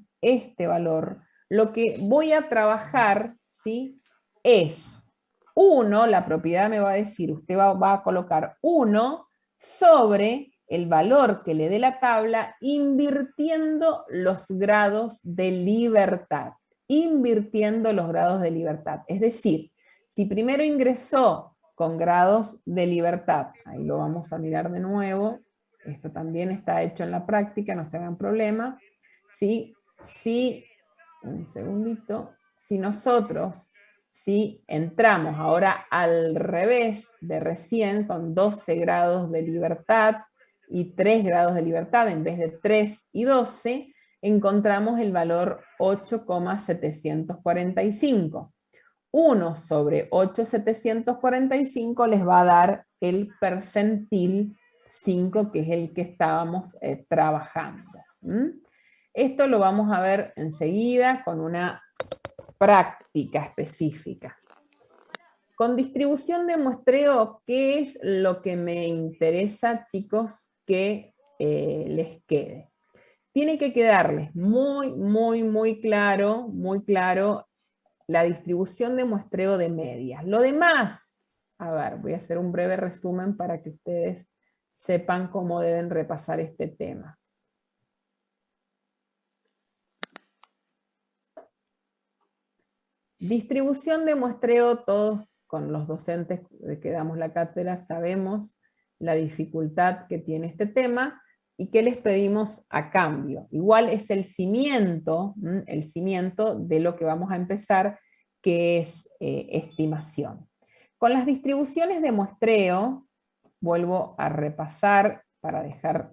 Speaker 1: lo que voy a trabajar, ¿sí? Es 1, la propiedad me va a decir, usted va a colocar 1 sobre el valor que le dé la tabla invirtiendo los grados de libertad. Invirtiendo los grados de libertad. Es decir, si primero ingresó con grados de libertad, ahí lo vamos a mirar de nuevo, esto también está hecho en la práctica, no se hagan problema. Un segundito, si nosotros entramos ahora al revés de recién, con 12 grados de libertad y 3 grados de libertad, en vez de 3 y 12, encontramos el valor 8,745. 1 sobre 8,745 les va a dar el percentil 5, que es el que estábamos trabajando. Esto lo vamos a ver enseguida con una práctica específica. Con distribución de muestreo, ¿qué es lo que me interesa, chicos, que les quede? Tiene que quedarles muy claro la distribución de muestreo de medias. Lo demás, a ver, voy a hacer un breve resumen para que ustedes sepan cómo deben repasar este tema. Distribución de muestreo, todos con los docentes de que damos la cátedra sabemos la dificultad que tiene este tema y qué les pedimos a cambio. Igual es el cimiento de lo que vamos a empezar, que es estimación. Con las distribuciones de muestreo, vuelvo a repasar para dejar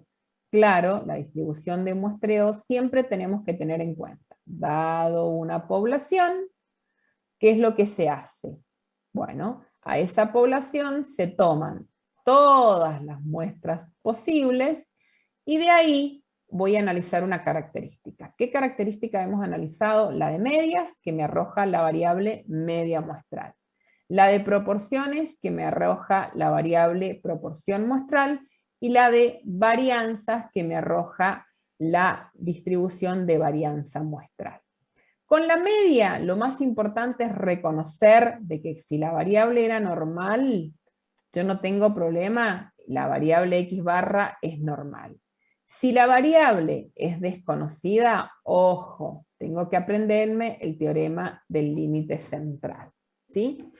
Speaker 1: claro, la distribución de muestreo siempre tenemos que tener en cuenta, dado una población, ¿qué es lo que se hace? Bueno, a esa población se toman todas las muestras posibles y de ahí voy a analizar una característica. ¿Qué característica hemos analizado? La de medias, que me arroja la variable media muestral. La de proporciones, que me arroja la variable proporción muestral. Y la de varianzas, que me arroja la distribución de varianza muestral. Con la media, lo más importante es reconocer de que si la variable era normal, yo no tengo problema, la variable x barra es normal. Si la variable es desconocida, ojo, tengo que aprenderme el teorema del límite central, ¿sí?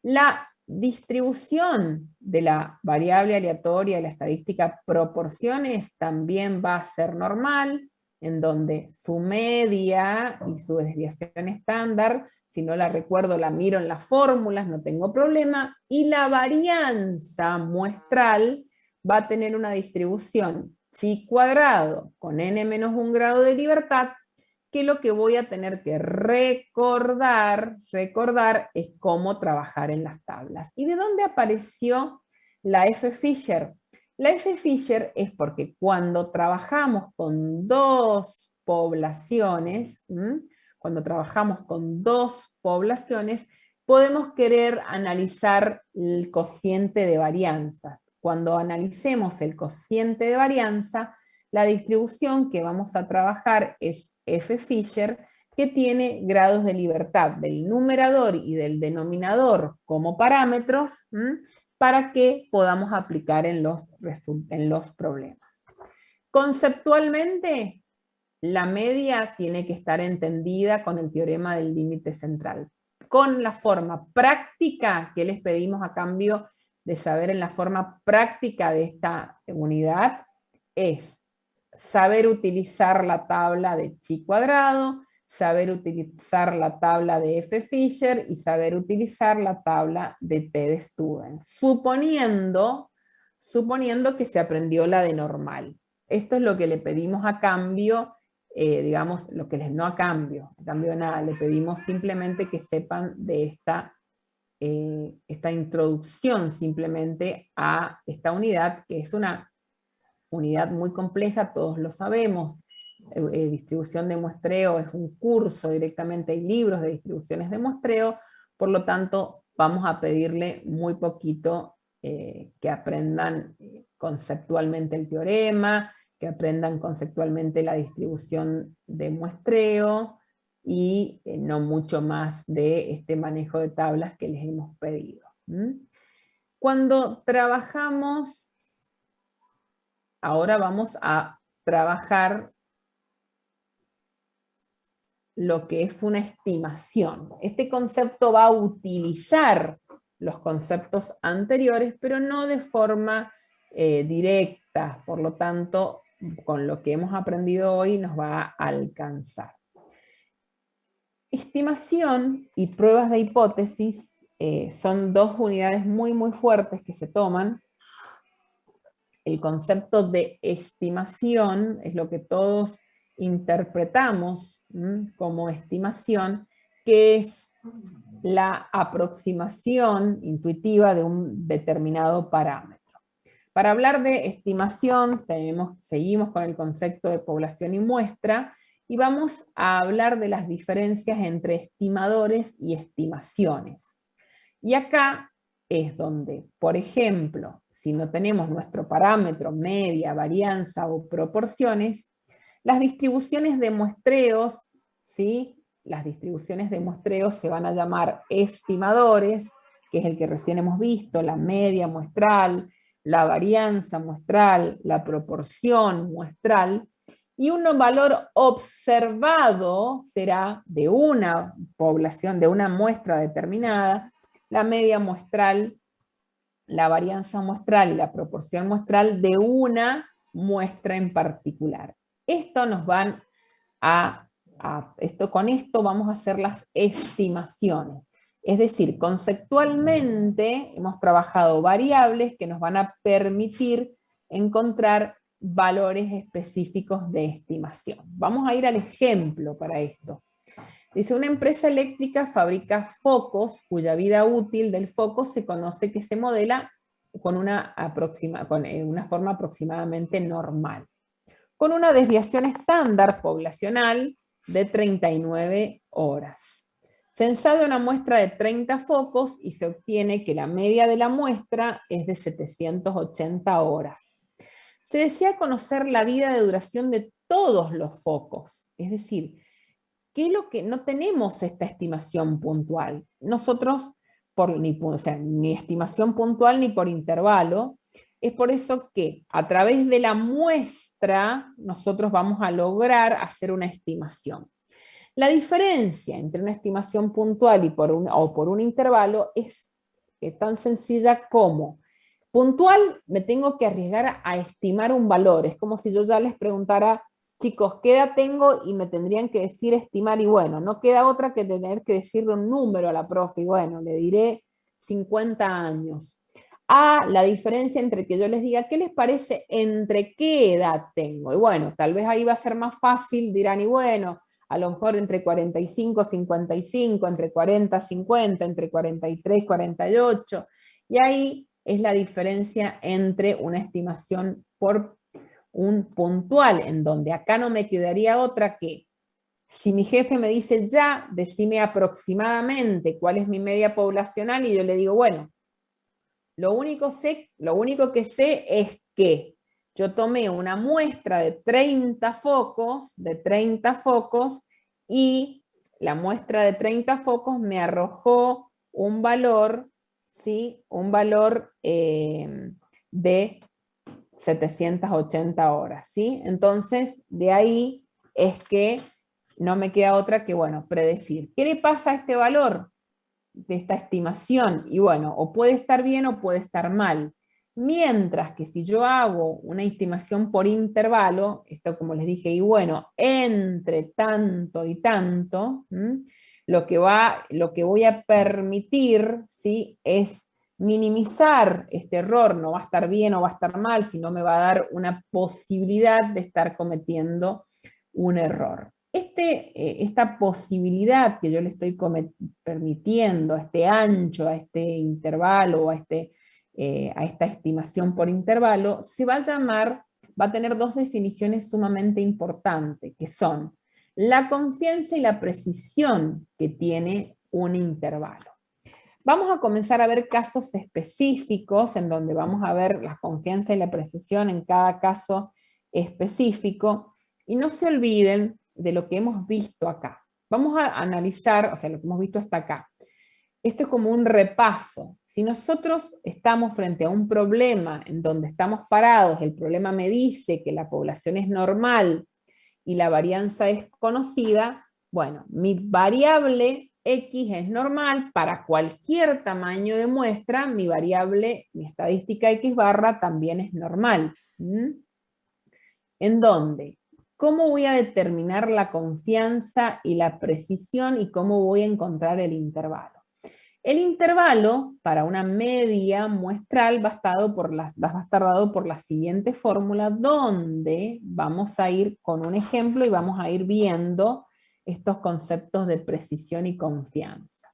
Speaker 1: La distribución de la variable aleatoria y la estadística proporciones también va a ser normal, en donde su media y su desviación estándar, si no la recuerdo la miro en las fórmulas, no tengo problema, y la varianza muestral va a tener una distribución chi cuadrado con n menos 1 grado de libertad, que lo que voy a tener que recordar es cómo trabajar en las tablas. ¿Y de dónde apareció la F-Fisher? La F-Fisher es porque cuando trabajamos con dos poblaciones, podemos querer analizar el cociente de varianzas. Cuando analicemos el cociente de varianza, la distribución que vamos a trabajar es F-Fisher, que tiene grados de libertad del numerador y del denominador como parámetros, para que podamos aplicar en los problemas. Conceptualmente, la media tiene que estar entendida con el teorema del límite central. Con la forma práctica que les pedimos a cambio de saber en la forma práctica de esta unidad, es saber utilizar la tabla de chi cuadrado, saber utilizar la tabla de F-Fisher y saber utilizar la tabla de T de Student, suponiendo que se aprendió la de normal. Esto es lo que le pedimos a cambio, digamos, lo que les no a cambio nada, le pedimos simplemente que sepan de esta introducción simplemente a esta unidad, que es una unidad muy compleja, todos lo sabemos. Distribución de muestreo es un curso directamente, hay libros de distribuciones de muestreo, por lo tanto vamos a pedirle muy poquito que aprendan conceptualmente el teorema, que aprendan conceptualmente la distribución de muestreo, y no mucho más de este manejo de tablas que les hemos pedido. Cuando trabajamos, ahora vamos a trabajar lo que es una estimación. Este concepto va a utilizar los conceptos anteriores, pero no de forma directa, por lo tanto, con lo que hemos aprendido hoy nos va a alcanzar. Estimación y pruebas de hipótesis son dos unidades muy fuertes que se toman. El concepto de estimación es lo que todos interpretamos como estimación, que es la aproximación intuitiva de un determinado parámetro. Para hablar de estimación, seguimos con el concepto de población y muestra, y vamos a hablar de las diferencias entre estimadores y estimaciones. Y acá es donde, por ejemplo, si no tenemos nuestro parámetro, media, varianza o proporciones, las distribuciones de muestreos, ¿sí? Las distribuciones de muestreos se van a llamar estimadores, que es el que recién hemos visto, la media muestral, la varianza muestral, la proporción muestral, y un valor observado será de una población, de una muestra determinada, la media muestral, la varianza muestral y la proporción muestral de una muestra en particular. Esto nos van con esto vamos a hacer las estimaciones. Es decir, conceptualmente hemos trabajado variables que nos van a permitir encontrar valores específicos de estimación. Vamos a ir al ejemplo para esto. Dice, una empresa eléctrica fabrica focos cuya vida útil del foco se conoce que se modela con una forma aproximadamente normal, con una desviación estándar poblacional de 39 horas. Se ensaya una muestra de 30 focos y se obtiene que la media de la muestra es de 780 horas. Se desea conocer la vida de duración de todos los focos, es decir, ¿qué es lo que no tenemos esta estimación puntual? Nosotros, ni estimación puntual ni por intervalo, es por eso que a través de la muestra nosotros vamos a lograr hacer una estimación. La diferencia entre una estimación puntual y por un intervalo es tan sencilla como puntual me tengo que arriesgar a estimar un valor. Es como si yo ya les preguntara, chicos, ¿qué edad tengo? Y me tendrían que decir estimar, y bueno, no queda otra que tener que decirle un número a la profe, y bueno, le diré 50 años. La diferencia entre que yo les diga, ¿qué les parece entre qué edad tengo? Y bueno, tal vez ahí va a ser más fácil, dirán, y bueno, a lo mejor entre 45, 55, entre 40, 50, entre 43, 48, y ahí es la diferencia entre una estimación por un puntual, en donde acá no me quedaría otra que, si mi jefe me dice ya, decime aproximadamente cuál es mi media poblacional, y yo le digo, bueno, lo único que sé es que yo tomé una muestra de 30 focos, y la muestra de 30 focos me arrojó un valor, ¿sí? Un valor de 780 horas, ¿sí? Entonces, de ahí es que no me queda otra que, bueno, predecir. ¿Qué le pasa a este valor de esta estimación? Y bueno, o puede estar bien o puede estar mal. Mientras que si yo hago una estimación por intervalo, esto como les dije, y bueno, entre tanto y tanto, lo que voy a permitir, ¿sí? Es minimizar este error. No va a estar bien o va a estar mal, sino me va a dar una posibilidad de estar cometiendo un error. Esta posibilidad que yo le estoy permitiendo, a este ancho, a este intervalo, a esta estimación por intervalo, va a tener dos definiciones sumamente importantes, que son la confianza y la precisión que tiene un intervalo. Vamos a comenzar a ver casos específicos en donde vamos a ver la confianza y la precisión en cada caso específico, y no se olviden de lo que hemos visto acá. Vamos a analizar, o sea, lo que hemos visto hasta acá. Esto es como un repaso. Si nosotros estamos frente a un problema en donde estamos parados, el problema me dice que la población es normal y la varianza es conocida, bueno, mi variable X es normal para cualquier tamaño de muestra, mi variable, mi estadística X barra también es normal. ¿En dónde? ¿Cómo voy a determinar la confianza y la precisión y cómo voy a encontrar el intervalo? El intervalo para una media muestral va a estar dado por la siguiente fórmula, donde vamos a ir con un ejemplo y vamos a ir viendo estos conceptos de precisión y confianza.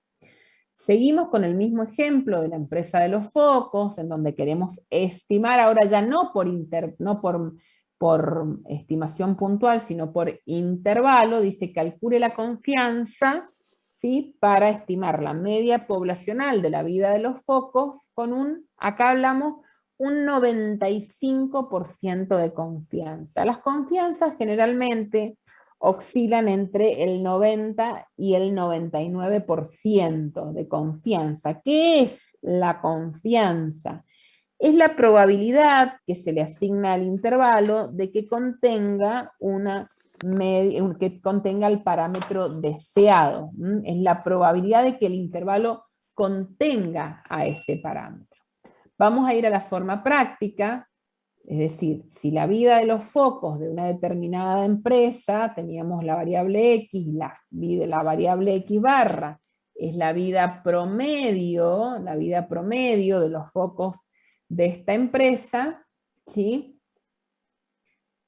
Speaker 1: Seguimos con el mismo ejemplo de la empresa de los focos, en donde queremos estimar, ahora ya no por estimación puntual, sino por intervalo. Dice: calcule la confianza, ¿sí?, para estimar la media poblacional de la vida de los focos con acá hablamos, un 95% de confianza. Las confianzas generalmente oscilan entre el 90 y el 99% de confianza. ¿Qué es la confianza? Es la probabilidad que se le asigna al intervalo de que contenga que contenga el parámetro deseado. Es la probabilidad de que el intervalo contenga a ese parámetro. Vamos a ir a la forma práctica. Es decir, si la vida de los focos de una determinada empresa, teníamos la variable X, la variable X barra es la vida promedio de los focos de esta empresa, ¿sí?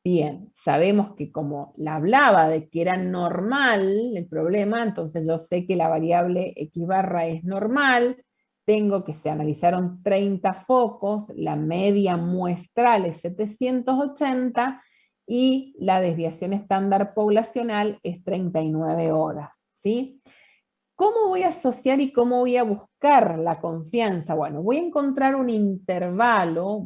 Speaker 1: Bien, sabemos que como la hablaba de que era normal el problema, entonces yo sé que la variable X barra es normal. Tengo que se analizaron 30 focos, la media muestral es 780 y la desviación estándar poblacional es 39 horas, ¿sí? ¿Cómo voy a asociar y cómo voy a buscar la confianza? Bueno, voy a encontrar un intervalo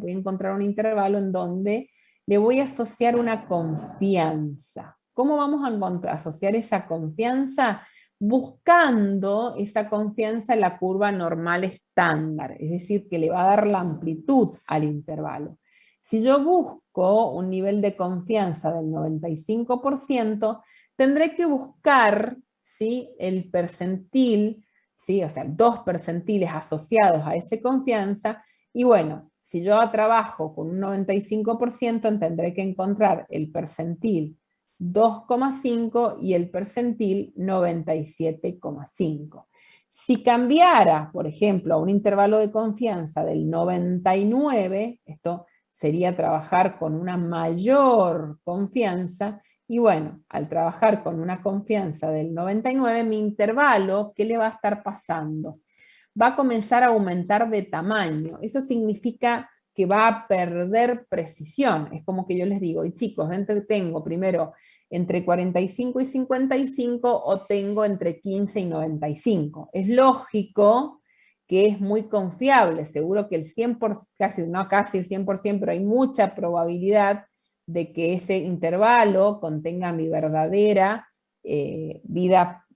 Speaker 1: en donde le voy a asociar una confianza. ¿Cómo vamos a asociar esa confianza? Buscando esa confianza en la curva normal estándar, es decir, que le va a dar la amplitud al intervalo. Si yo busco un nivel de confianza del 95%, tendré que buscar, ¿sí?, el percentil, ¿sí?, o sea, 2 percentiles asociados a esa confianza, y bueno, si yo trabajo con un 95%, tendré que encontrar el percentil 2,5 y el percentil 97,5. Si cambiara, por ejemplo, a un intervalo de confianza del 99, esto sería trabajar con una mayor confianza, y bueno, al trabajar con una confianza del 99, mi intervalo, ¿qué le va a estar pasando? Va a comenzar a aumentar de tamaño. Eso significa que va a perder precisión. Es como que yo les digo: y chicos, tengo primero entre 45 y 55 o tengo entre 15 y 95. Es lógico que es muy confiable, seguro que el 100%, casi el 100%, pero hay mucha probabilidad de que ese intervalo contenga mi verdadera vida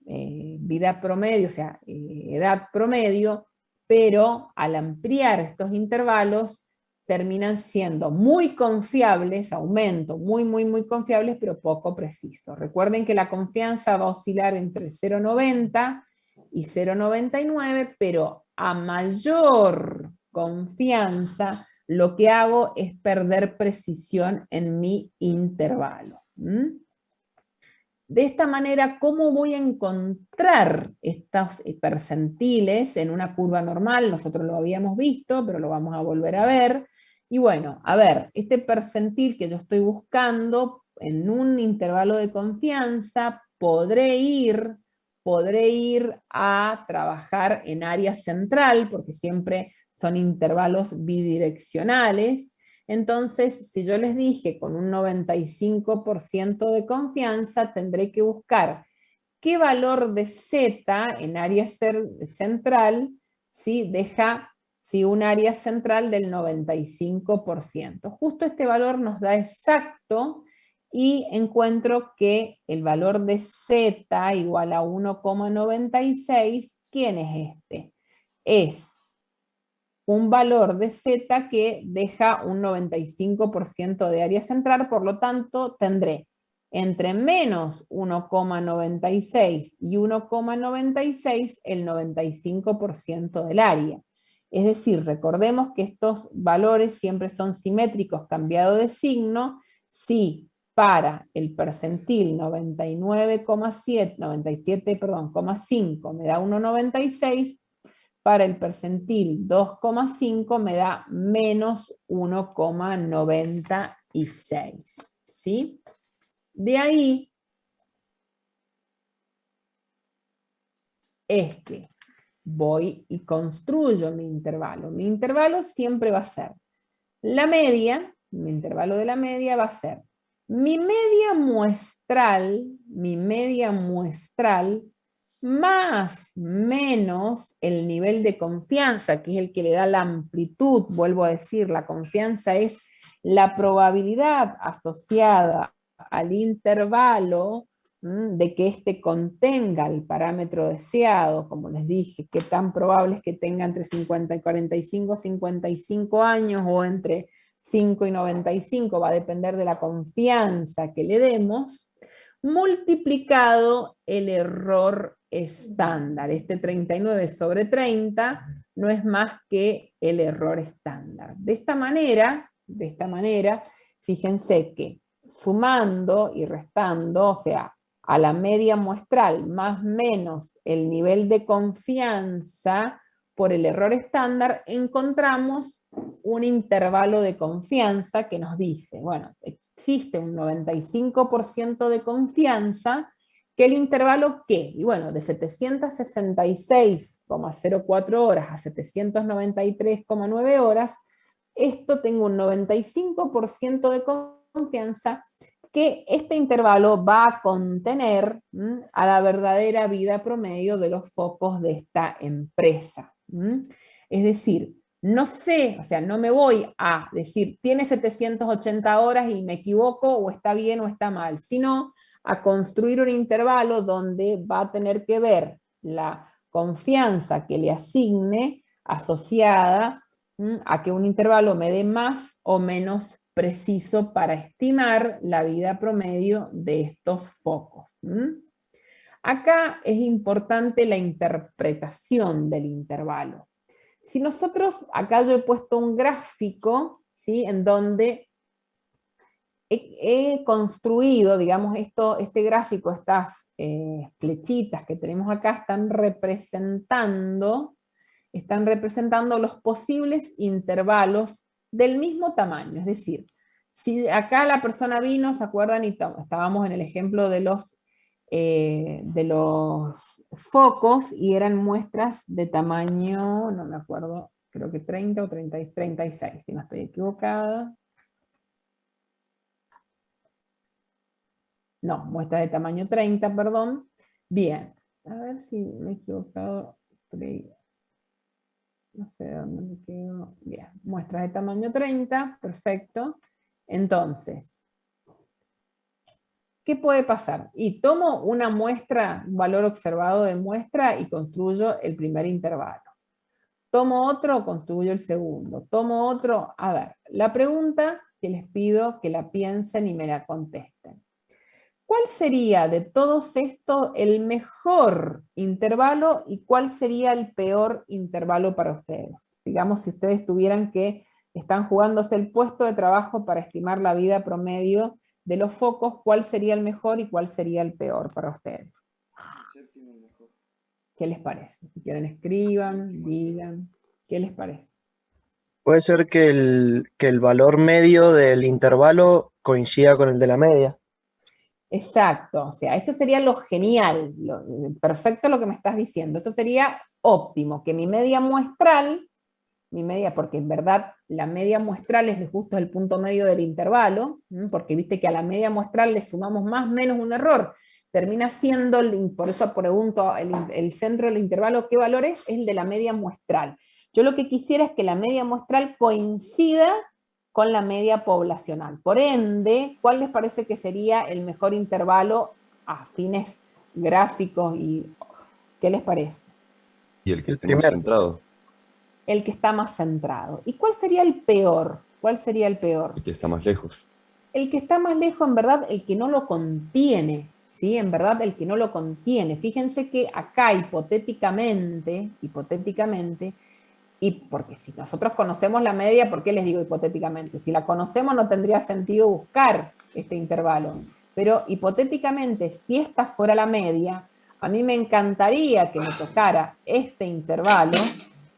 Speaker 1: promedio, o sea, edad promedio, pero al ampliar estos intervalos terminan siendo muy confiables, aumento, muy confiables, pero poco precisos. Recuerden que la confianza va a oscilar entre 0,90 y 0,99, pero a mayor confianza, lo que hago es perder precisión en mi intervalo. De esta manera, ¿cómo voy a encontrar estos percentiles en una curva normal? Nosotros lo habíamos visto, pero lo vamos a volver a ver. Y bueno, a ver, este percentil que yo estoy buscando en un intervalo de confianza, podré ir a trabajar en área central, porque siempre son intervalos bidireccionales. Entonces, si yo les dije con un 95% de confianza, tendré que buscar qué valor de Z en área central ¿sí? Deja, ¿sí?, un área central del 95%. Justo este valor nos da exacto, y encuentro que el valor de z igual a 1,96, ¿quién es este? Es un valor de z que deja un 95% de área central, por lo tanto tendré entre menos 1,96 y 1,96 el 95% del área. Es decir, recordemos que estos valores siempre son simétricos cambiado de signo, si para el percentil 97,5 me da 1,96, para el percentil 2,5 me da menos 1,96. ¿Sí? De ahí es que voy y construyo mi intervalo. Mi intervalo siempre va a ser la media, mi intervalo de la media va a ser mi media muestral más menos el nivel de confianza, que es el que le da la amplitud. Vuelvo a decir, la confianza es la probabilidad asociada al intervalo de que éste contenga el parámetro deseado. Como les dije, qué tan probable es que tenga entre 50 y 45, 55 años, o entre 5 y 95, va a depender de la confianza que le demos, multiplicado el error estándar. Este 39 sobre 30 no es más que el error estándar. De esta manera, fíjense que sumando y restando, o sea, a la media muestral más menos el nivel de confianza por el error estándar, encontramos un intervalo de confianza que nos dice, bueno, existe un 95% de confianza, que el intervalo ¿qué? Y bueno, de 766,04 horas a 793,9 horas, esto tengo un 95% de confianza que este intervalo va a contener a la verdadera vida promedio de los focos de esta empresa. Es decir, no sé, o sea, no me voy a decir, tiene 780 horas y me equivoco, o está bien o está mal, sino a construir un intervalo donde va a tener que ver la confianza que le asigne asociada a que un intervalo me dé más o menos preciso para estimar la vida promedio de estos focos. Acá es importante la interpretación del intervalo. Si nosotros, acá yo he puesto un gráfico, ¿sí?, en donde he construido, digamos, este gráfico, estas flechitas que tenemos acá están representando los posibles intervalos del mismo tamaño. Es decir, si acá la persona vino, ¿se acuerdan? Y estábamos en el ejemplo de los focos, y eran muestras de tamaño, no me acuerdo, creo que 30 o 30, 36, si no estoy equivocada. No, muestra de tamaño 30, perdón. Bien, a ver si me he equivocado. No sé dónde me quedo. Bien, muestras de tamaño 30, perfecto. Entonces, ¿qué puede pasar? Y tomo una muestra, un valor observado de muestra, y construyo el primer intervalo. Tomo otro, construyo el segundo. Tomo otro. A ver, la pregunta que les pido que la piensen y me la contesten. ¿Cuál sería de todos estos el mejor intervalo y cuál sería el peor intervalo para ustedes? Digamos, si ustedes tuvieran que están jugándose el puesto de trabajo para estimar la vida promedio de los focos, ¿cuál sería el mejor y cuál sería el peor para ustedes?
Speaker 3: Séptimo mejor.
Speaker 1: ¿Qué les parece? Si quieren escriban, digan, ¿qué les parece?
Speaker 4: Puede ser que el valor medio del intervalo coincida con el de la media.
Speaker 1: Exacto, o sea, eso sería lo genial, perfecto lo que me estás diciendo, eso sería óptimo, que mi media muestral, porque en verdad la media muestral es justo el punto medio del intervalo, porque viste que a la media muestral le sumamos más o menos un error, termina siendo, por eso pregunto, el centro del intervalo, ¿qué valor es? Es el de la media muestral. Yo lo que quisiera es que la media muestral coincida con la media poblacional. Por ende, ¿cuál les parece que sería el mejor intervalo a fines gráficos? Y ¿qué les parece?
Speaker 5: Y el que esté más
Speaker 4: Primero.
Speaker 5: centrado,
Speaker 1: El que está más centrado. ¿Y cuál sería el peor? ¿Cuál sería el peor?
Speaker 5: el que está más lejos.
Speaker 1: El que está más lejos, en verdad, el que no lo contiene, ¿sí? En verdad, el que no lo contiene. Fíjense que acá, hipotéticamente, y porque si nosotros conocemos la media, ¿por qué les digo hipotéticamente? Si la conocemos no tendría sentido buscar este intervalo. Pero hipotéticamente, si esta fuera la media, a mí me encantaría que me tocara este intervalo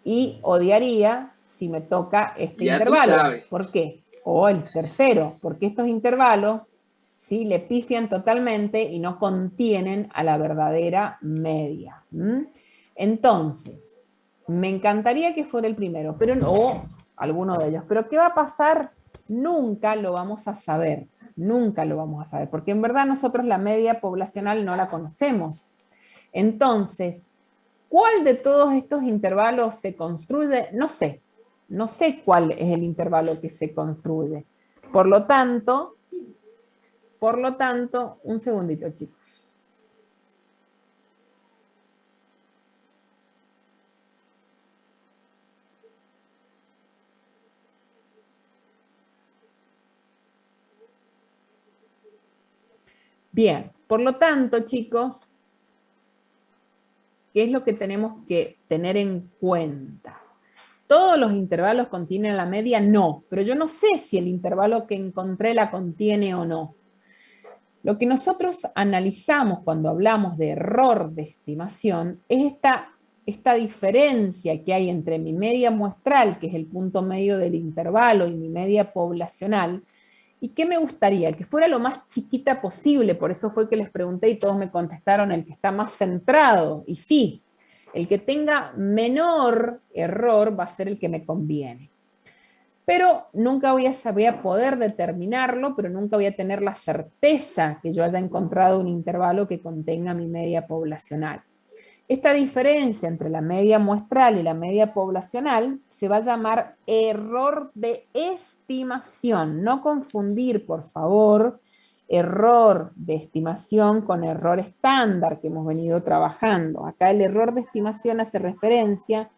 Speaker 1: y odiaría si me toca este
Speaker 3: Ya tú
Speaker 1: intervalo.
Speaker 3: sabes.
Speaker 1: ¿Por qué? O el tercero, porque estos intervalos ¿sí? Le pifian totalmente y no contienen a la verdadera media. Entonces, me encantaría que fuera el primero, pero no, o alguno de ellos. Pero ¿qué va a pasar? Nunca lo vamos a saber. Nunca lo vamos a saber, porque en verdad nosotros la media poblacional no la conocemos. Entonces, ¿cuál de todos estos intervalos se construye? No sé. No sé cuál es el intervalo que se construye. Por lo tanto, un segundito, chicos. Bien, por lo tanto, chicos, ¿qué es lo que tenemos que tener en cuenta? ¿Todos los intervalos contienen la media? No, pero yo no sé si el intervalo que encontré la contiene o no. Lo que nosotros analizamos cuando hablamos de error de estimación es esta diferencia que hay entre mi media muestral, que es el punto medio del intervalo, y mi media poblacional. ¿Y qué me gustaría? Que fuera lo más chiquita posible, por eso fue que les pregunté y todos me contestaron el que está más centrado. Y sí, el que tenga menor error va a ser el que me conviene. Pero nunca voy a poder determinarlo, pero nunca voy a tener la certeza que yo haya encontrado un intervalo que contenga mi media poblacional. Esta diferencia entre la media muestral y la media poblacional se va a llamar error de estimación. No confundir, por favor, error de estimación con error estándar que hemos venido trabajando. Acá el error de estimación hace referencia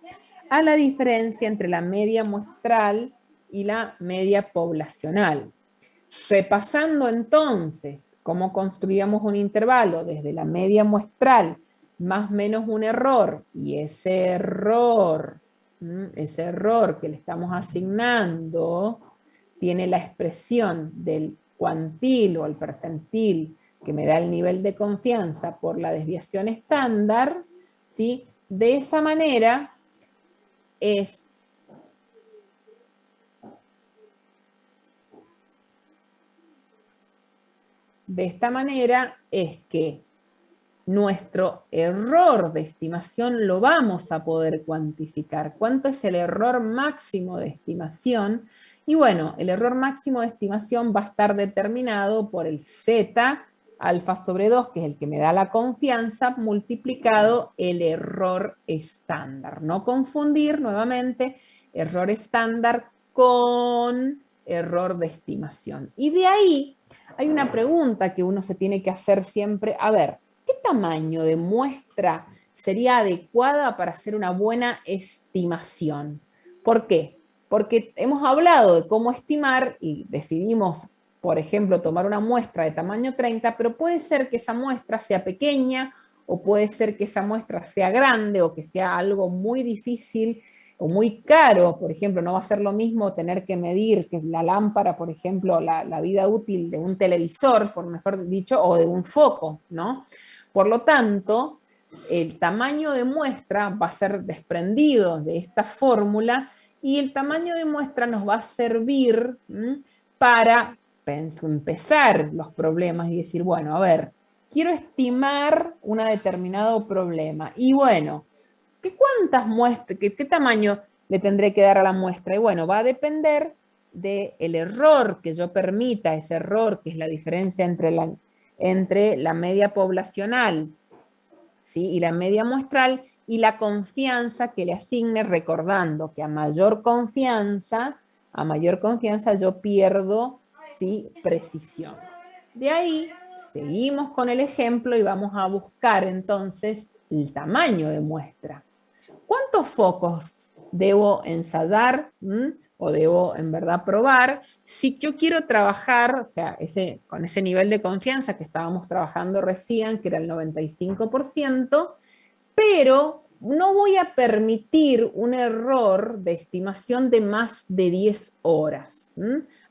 Speaker 1: a la diferencia entre la media muestral y la media poblacional. Repasando entonces cómo construíamos un intervalo desde la media muestral más menos un error, y ese error que le estamos asignando tiene la expresión del cuantil o el percentil que me da el nivel de confianza por la desviación estándar, ¿sí? De esa manera es que nuestro error de estimación lo vamos a poder cuantificar. ¿Cuánto es el error máximo de estimación? Y bueno, el error máximo de estimación va a estar determinado por el Z alfa sobre 2, que es el que me da la confianza, multiplicado el error estándar. No confundir nuevamente error estándar con error de estimación. Y de ahí hay una pregunta que uno se tiene que hacer siempre. A ver, ¿qué tamaño de muestra sería adecuada para hacer una buena estimación? ¿Por qué? Porque hemos hablado de cómo estimar y decidimos, por ejemplo, tomar una muestra de tamaño 30, pero puede ser que esa muestra sea pequeña o puede ser que esa muestra sea grande o que sea algo muy difícil o muy caro. Por ejemplo, no va a ser lo mismo tener que medir que la lámpara, por ejemplo, la vida útil de un televisor, por mejor dicho, o de un foco, ¿no? Por lo tanto, el tamaño de muestra va a ser desprendido de esta fórmula y el tamaño de muestra nos va a servir para empezar los problemas y decir, bueno, a ver, quiero estimar un determinado problema. Y bueno, ¿cuántas muestras, qué tamaño le tendré que dar a la muestra? Y bueno, va a depender del error que yo permita, ese error que es la diferencia entre entre la media poblacional, ¿sí? Y la media muestral, y la confianza que le asigne, recordando que a mayor confianza yo pierdo, ¿sí?, precisión. De ahí seguimos con el ejemplo y vamos a buscar entonces el tamaño de muestra. ¿Cuántos focos debo ensayar o debo en verdad probar si yo quiero trabajar, o sea, con ese nivel de confianza que estábamos trabajando recién, que era el 95%, pero no voy a permitir un error de estimación de más de 10 horas?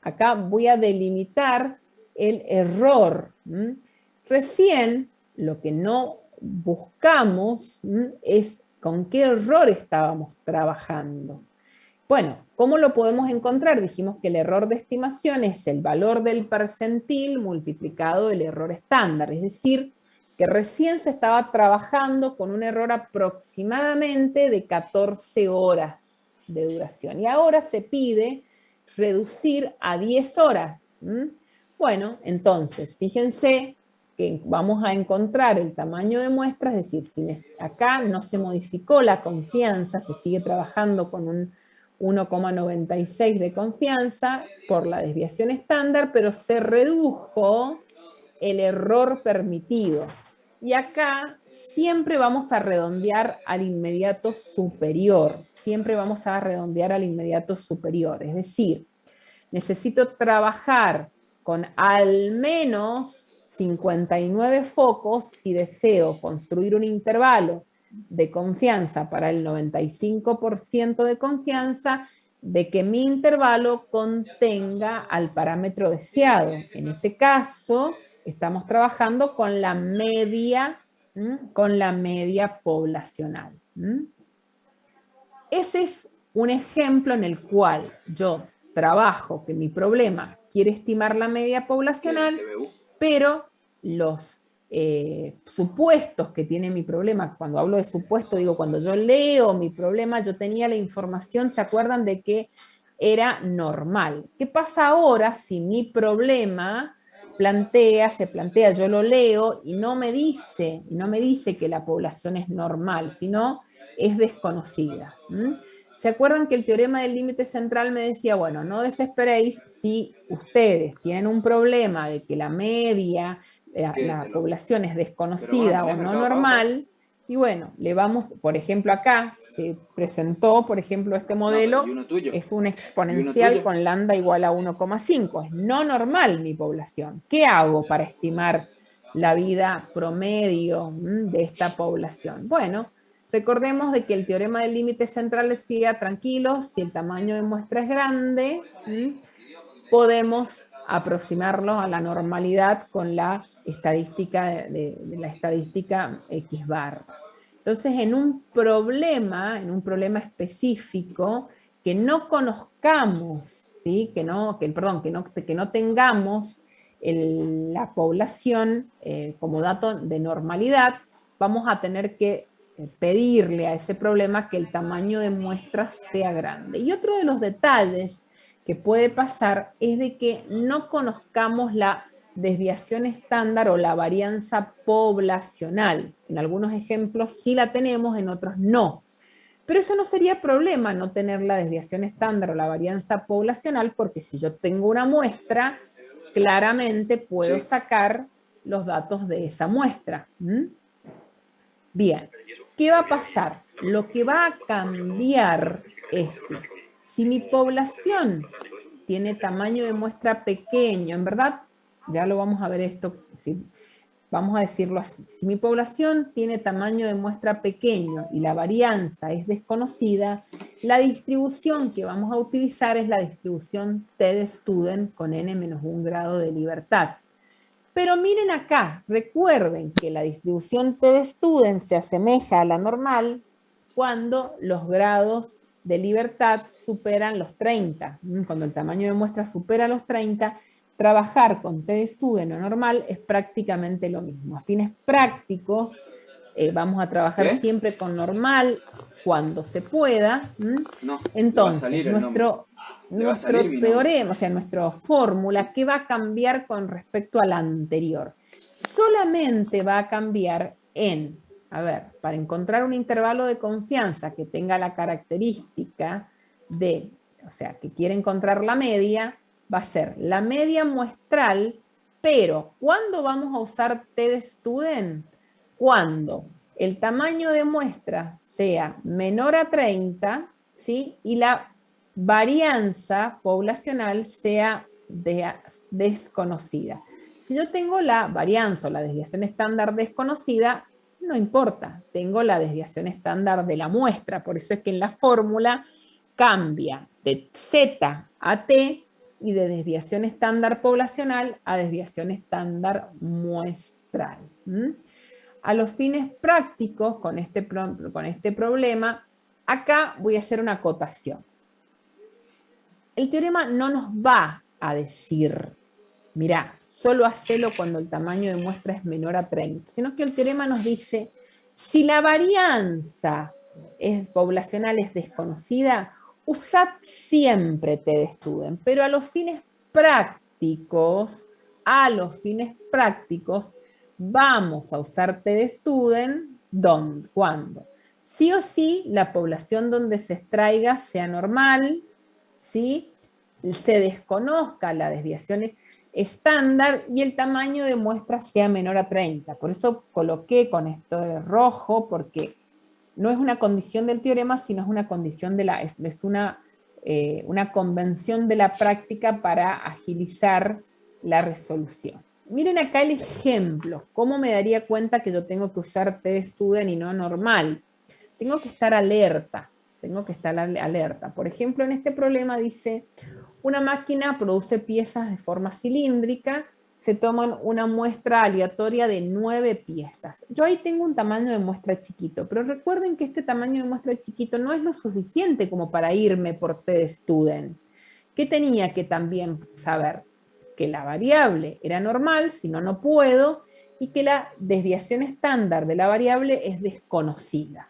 Speaker 1: Acá voy a delimitar el error. Recién lo que no buscamos es con qué error estábamos trabajando. Bueno, ¿cómo lo podemos encontrar? Dijimos que el error de estimación es el valor del percentil multiplicado el error estándar, es decir, que recién se estaba trabajando con un error aproximadamente de 14 horas de duración, y ahora se pide reducir a 10 horas. Bueno, entonces, fíjense que vamos a encontrar el tamaño de muestra, es decir, si acá no se modificó la confianza, se sigue trabajando con un 1,96 de confianza por la desviación estándar, pero se redujo el error permitido. Y acá siempre vamos a redondear al inmediato superior, siempre vamos a redondear al inmediato superior, es decir, necesito trabajar con al menos 59 focos si deseo construir un intervalo de confianza para el 95% de confianza de que mi intervalo contenga al parámetro deseado. En este caso, estamos trabajando con la media poblacional. Ese es un ejemplo en el cual yo trabajo que mi problema quiere estimar la media poblacional, pero los supuestos que tiene mi problema, cuando hablo de supuesto, digo, cuando yo leo mi problema, yo tenía la información, ¿se acuerdan de que era normal? ¿Qué pasa ahora si mi problema se plantea, yo lo leo y no me dice que la población es normal, sino es desconocida? ¿Se acuerdan que el teorema del límite central me decía, bueno, no desesperéis si ustedes tienen un problema de que la media, la población es desconocida o no normal? Y bueno, le vamos, por ejemplo, acá se presentó, por ejemplo, este modelo, es un exponencial con lambda igual a 1,5, es no normal mi población. ¿Qué hago para estimar la vida promedio de esta población? Bueno, recordemos de que el teorema del límite central decía, tranquilos, si el tamaño de muestra es grande, podemos aproximarlo a la normalidad con la estadística de la estadística X bar. Entonces, en un problema específico que no conozcamos, ¿sí? que no tengamos la población como dato de normalidad, vamos a tener que pedirle a ese problema que el tamaño de muestra sea grande. Y otro de los detalles que puede pasar es de que no conozcamos la desviación estándar o la varianza poblacional. En algunos ejemplos sí la tenemos, en otros no. Pero eso no sería problema, no tener la desviación estándar o la varianza poblacional, porque si yo tengo una muestra, claramente puedo sacar los datos de esa muestra. Bien, ¿qué va a pasar? Lo que va a cambiar es que si mi población tiene tamaño de muestra pequeño, en verdad, ya lo vamos a ver esto, ¿sí? Vamos a decirlo así, si mi población tiene tamaño de muestra pequeño y la varianza es desconocida, la distribución que vamos a utilizar es la distribución t-de-student con n-1 grado de libertad. Pero miren acá, recuerden que la distribución t-de-student se asemeja a la normal cuando los grados de libertad superan los 30. Cuando el tamaño de muestra supera los 30, trabajar con t-de-student o normal es prácticamente lo mismo. A fines prácticos, vamos a trabajar siempre con normal cuando se pueda. Entonces,
Speaker 3: Le va a
Speaker 1: nuestro
Speaker 3: salir binomio.
Speaker 1: teorema, o sea, nuestra fórmula, ¿qué va a cambiar con respecto a la anterior? Solamente va a cambiar en, a ver, para encontrar un intervalo de confianza que tenga la característica de, o sea, que quiere encontrar la media, va a ser la media muestral, pero ¿cuándo vamos a usar t-de-student? Cuando el tamaño de muestra sea menor a 30, ¿sí? Y la varianza poblacional sea desconocida. Si yo tengo la varianza o la desviación estándar desconocida, no importa, tengo la desviación estándar de la muestra, por eso es que en la fórmula cambia de z a t y de desviación estándar poblacional a desviación estándar muestral. A los fines prácticos, con este problema, acá voy a hacer una acotación. El teorema no nos va a decir, mirá, solo hacelo cuando el tamaño de muestra es menor a 30, sino que el teorema nos dice, si la varianza poblacional es desconocida, usad siempre t-de-student, pero a los fines prácticos, vamos a usar t-de-student, ¿dónde? ¿Cuándo? Sí o sí, la población donde se extraiga sea normal, ¿sí? Se desconozca la desviación estándar y el tamaño de muestra sea menor a 30. Por eso coloqué con esto de rojo, porque no es una condición del teorema, sino es una condición de es una convención de la práctica para agilizar la resolución. Miren acá el ejemplo, cómo me daría cuenta que yo tengo que usar t-de-student y no normal. Tengo que estar alerta. Por ejemplo, en este problema dice, una máquina produce piezas de forma cilíndrica, se toman una muestra aleatoria de 9 piezas. Yo ahí tengo un tamaño de muestra chiquito, pero recuerden que este tamaño de muestra chiquito no es lo suficiente como para irme por t-de-student. ¿Qué tenía que también saber? Que la variable era normal, si no, no puedo, y que la desviación estándar de la variable es desconocida.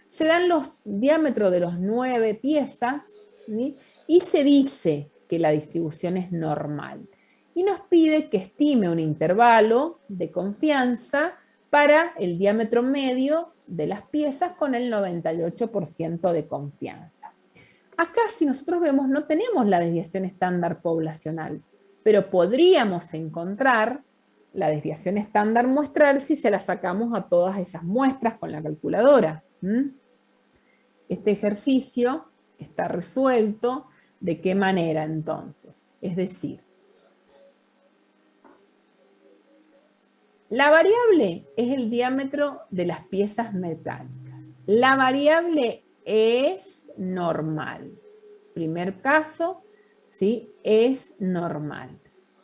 Speaker 1: Se dan los diámetros de las 9 piezas, ¿sí? Y se dice que la distribución es normal. Y nos pide que estime un intervalo de confianza para el diámetro medio de las piezas con el 98% de confianza. Acá, si nosotros vemos, no tenemos la desviación estándar poblacional, pero podríamos encontrar la desviación estándar muestral si se la sacamos a todas esas muestras con la calculadora. Este ejercicio está resuelto. ¿De qué manera entonces? Es decir, la variable es el diámetro de las piezas metálicas. La variable es normal. Primer caso, ¿sí? Es normal.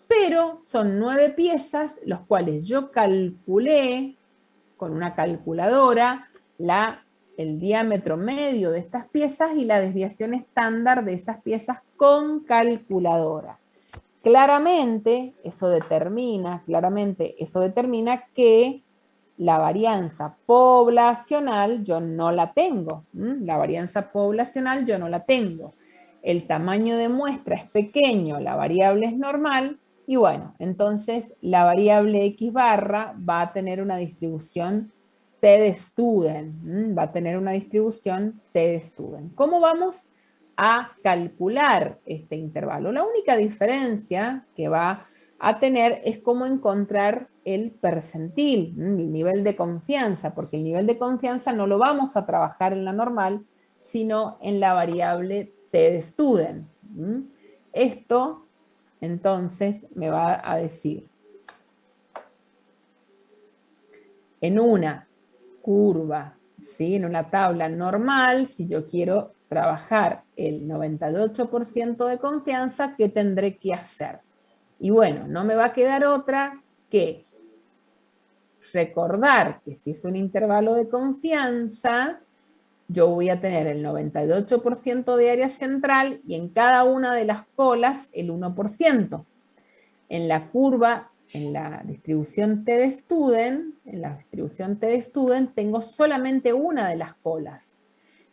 Speaker 1: Pero son 9 piezas, los cuales yo calculé con una calculadora el diámetro medio de estas piezas y la desviación estándar de esas piezas con calculadora. Claramente eso determina que la varianza poblacional yo no la tengo. La varianza poblacional yo no la tengo. El tamaño de muestra es pequeño, la variable es normal, y bueno, entonces la variable x barra va a tener una distribución t-de-student. ¿Cómo vamos a calcular este intervalo? La única diferencia que va a tener es cómo encontrar el percentil, el nivel de confianza, porque el nivel de confianza no lo vamos a trabajar en la normal, sino en la variable t-de-student. Esto, entonces, me va a decir, en una curva, ¿sí? En una tabla normal, si yo quiero trabajar el 98% de confianza, ¿qué tendré que hacer? Y bueno, no me va a quedar otra que recordar que si es un intervalo de confianza, yo voy a tener el 98% de área central y en cada una de las colas el 1%. En la curva, en la distribución t-de-student, tengo solamente una de las colas.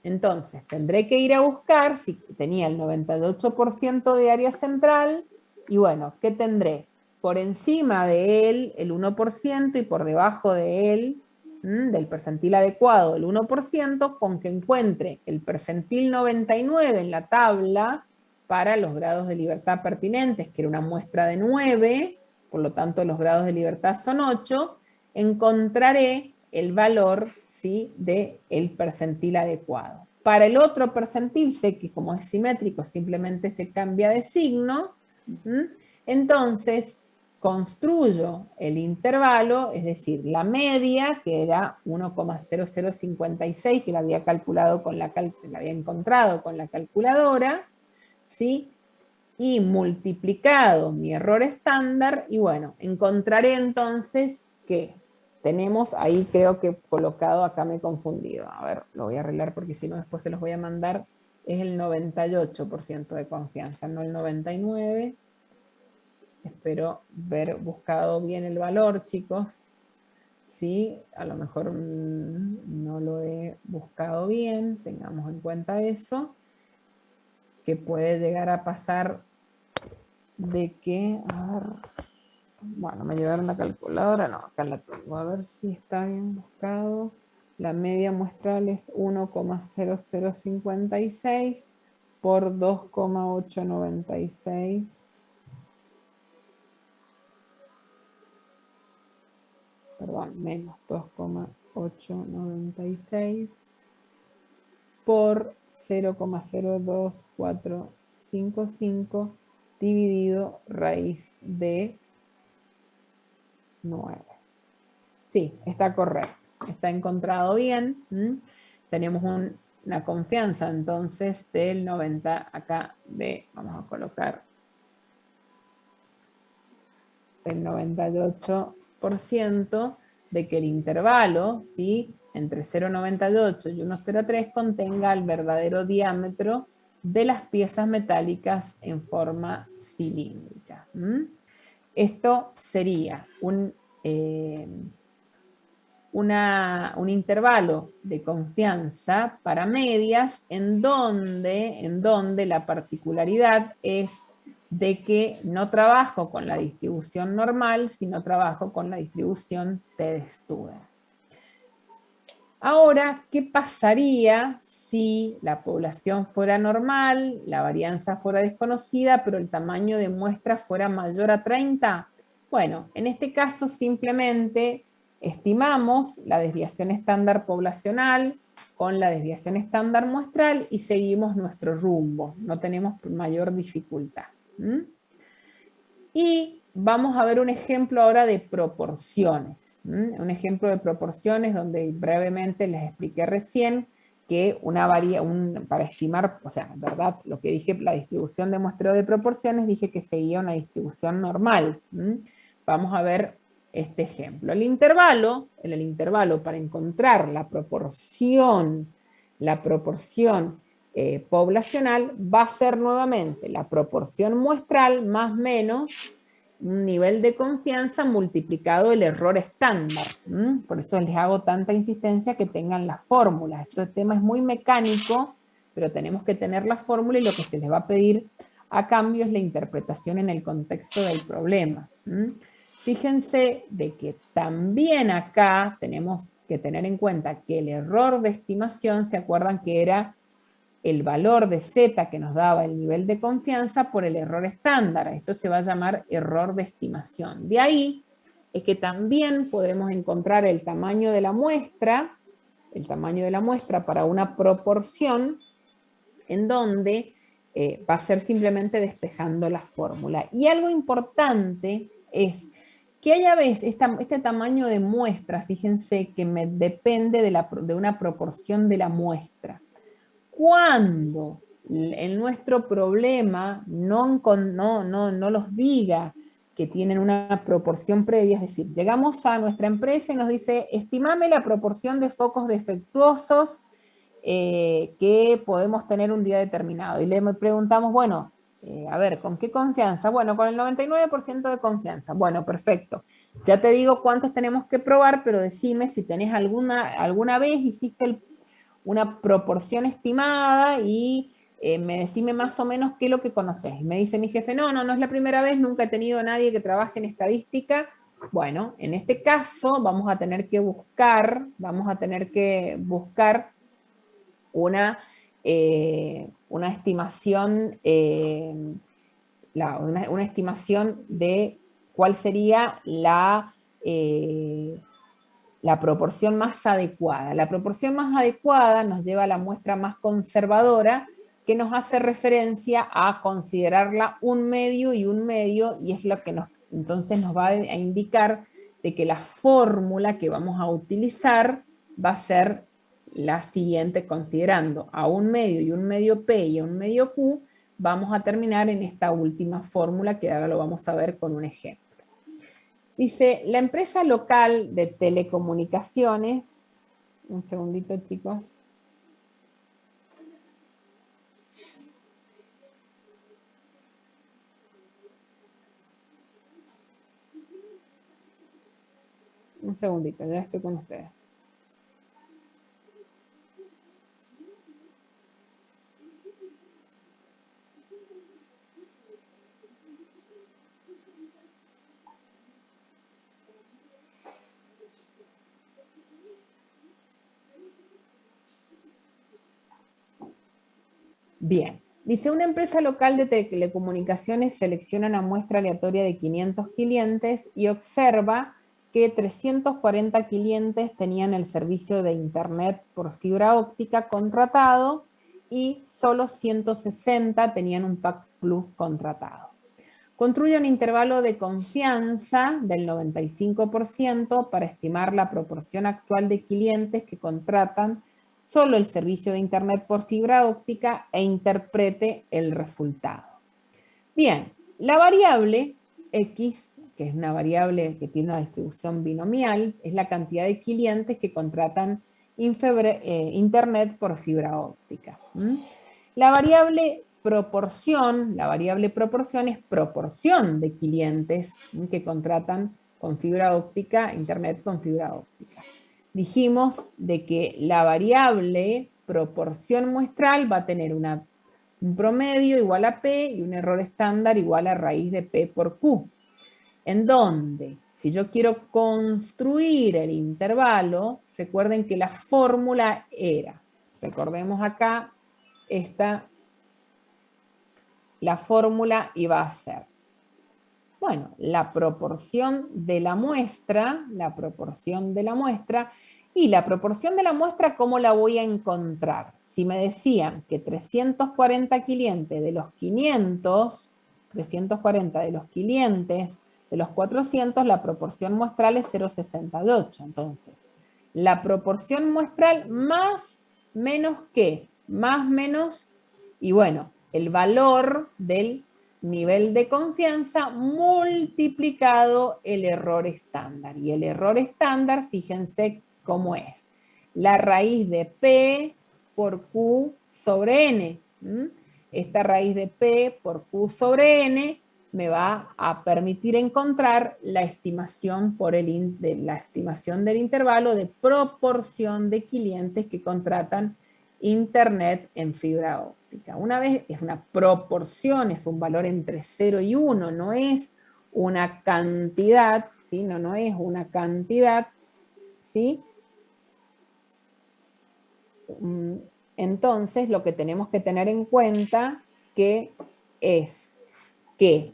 Speaker 1: Entonces, tendré que ir a buscar si tenía el 98% de área central, y bueno, ¿qué tendré? Por encima de él el 1% y por debajo de él, del percentil adecuado, el 1%, con que encuentre el percentil 99 en la tabla para los grados de libertad pertinentes, que era una muestra de 9, por lo tanto los grados de libertad son 8, encontraré el valor, ¿sí?, del percentil adecuado. Para el otro percentil, sé que como es simétrico, simplemente se cambia de signo, entonces construyo el intervalo, es decir, la media, que era 1,0056, que la había calculado con la había encontrado con la calculadora, ¿sí?, y multiplicado mi error estándar, y bueno, encontraré entonces que tenemos, ahí creo que colocado, acá me he confundido, a ver, lo voy a arreglar porque si no después se los voy a mandar, es el 98% de confianza, no el 99%, espero haber buscado bien el valor, chicos, ¿sí? A lo mejor no lo he buscado bien, tengamos en cuenta eso, que puede llegar a pasar de que, a ver, bueno, me llevaron la calculadora, no, acá la tengo, a ver si está bien buscado. La media muestral es 1,0056 por 2,896. Perdón, menos 2,896 por 0,02455 dividido raíz de 9. Sí, está correcto, está encontrado bien. Tenemos una confianza entonces del 90 acá de, vamos a colocar el 98% de que el intervalo, ¿sí?, entre 0,98 y 1,03 contenga el verdadero diámetro de las piezas metálicas en forma cilíndrica. Esto sería un intervalo de confianza para medias en donde la particularidad es de que no trabajo con la distribución normal, sino trabajo con la distribución T-de-Studer. Ahora, ¿qué pasaría si la población fuera normal, la varianza fuera desconocida, pero el tamaño de muestra fuera mayor a 30? Bueno, en este caso simplemente estimamos la desviación estándar poblacional con la desviación estándar muestral y seguimos nuestro rumbo, no tenemos mayor dificultad. Y vamos a ver un ejemplo ahora de proporciones. Un ejemplo de proporciones donde brevemente les expliqué recién que para estimar, o sea, ¿verdad? Lo que dije, la distribución de muestreo de proporciones, dije que seguía una distribución normal. Vamos a ver este ejemplo. En el intervalo para encontrar la proporción poblacional va a ser nuevamente la proporción muestral más menos un nivel de confianza multiplicado el error estándar. Por eso les hago tanta insistencia que tengan la fórmula. Este tema es muy mecánico, pero tenemos que tener la fórmula y lo que se les va a pedir a cambio es la interpretación en el contexto del problema. Fíjense de que también acá tenemos que tener en cuenta que el error de estimación, ¿se acuerdan que era el valor de Z que nos daba el nivel de confianza por el error estándar? Esto se va a llamar error de estimación. De ahí es que también podremos encontrar el tamaño de la muestra para una proporción en donde va a ser simplemente despejando la fórmula. Y algo importante es que hay a veces este tamaño de muestra, fíjense que depende de una proporción de la muestra. Cuando en nuestro problema no los diga que tienen una proporción previa, es decir, llegamos a nuestra empresa y nos dice, estimame la proporción de focos defectuosos que podemos tener un día determinado. Y le preguntamos, bueno, a ver, ¿con qué confianza? Bueno, con el 99% de confianza. Bueno, perfecto. Ya te digo cuántos tenemos que probar, pero decime si tenés alguna vez hiciste una proporción estimada y decime más o menos qué es lo que conoces. Me dice mi jefe, no es la primera vez, nunca he tenido a nadie que trabaje en estadística. Bueno, en este caso vamos a tener que buscar una estimación, una estimación de cuál sería la proporción más adecuada. La proporción más adecuada nos lleva a la muestra más conservadora, que nos hace referencia a considerarla un medio, y es lo que entonces nos va a indicar de que la fórmula que vamos a utilizar va a ser la siguiente, considerando a un medio y un medio P y a un medio Q, vamos a terminar en esta última fórmula que ahora lo vamos a ver con un ejemplo. Dice, la empresa local de telecomunicaciones, un segundito chicos. Un segundito, ya estoy con ustedes. Bien, dice, una empresa local de telecomunicaciones selecciona una muestra aleatoria de 500 clientes y observa que 340 clientes tenían el servicio de internet por fibra óptica contratado y solo 160 tenían un pack plus contratado. Construye un intervalo de confianza del 95% para estimar la proporción actual de clientes que contratan solo el servicio de internet por fibra óptica e interprete el resultado. Bien, la variable X, que es una variable que tiene una distribución binomial, es la cantidad de clientes que contratan internet por fibra óptica. La variable proporción es proporción de clientes que contratan con fibra óptica, internet con fibra óptica. Dijimos de que la variable proporción muestral va a tener un promedio igual a P y un error estándar igual a raíz de P por Q. En donde, si yo quiero construir el intervalo, recuerden que la fórmula era, recordemos acá, la fórmula iba a ser, bueno, la proporción de la muestra, y la proporción de la muestra, ¿cómo la voy a encontrar? Si me decían que 340 clientes de los 500, 340 de los clientes de los 400, la proporción muestral es 0,68. Entonces, la proporción muestral más, menos qué, más, menos, y bueno, el valor del nivel de confianza multiplicado el error estándar. Y el error estándar, fíjense cómo es. La raíz de P por Q sobre N. Esta raíz de P por Q sobre N me va a permitir encontrar la estimación, la estimación del intervalo de proporción de clientes que contratan internet en fibra óptica. Una vez es una proporción, es un valor entre 0 y 1, no es una cantidad, ¿sí? No es una cantidad, ¿sí? Entonces, lo que tenemos que tener en cuenta es que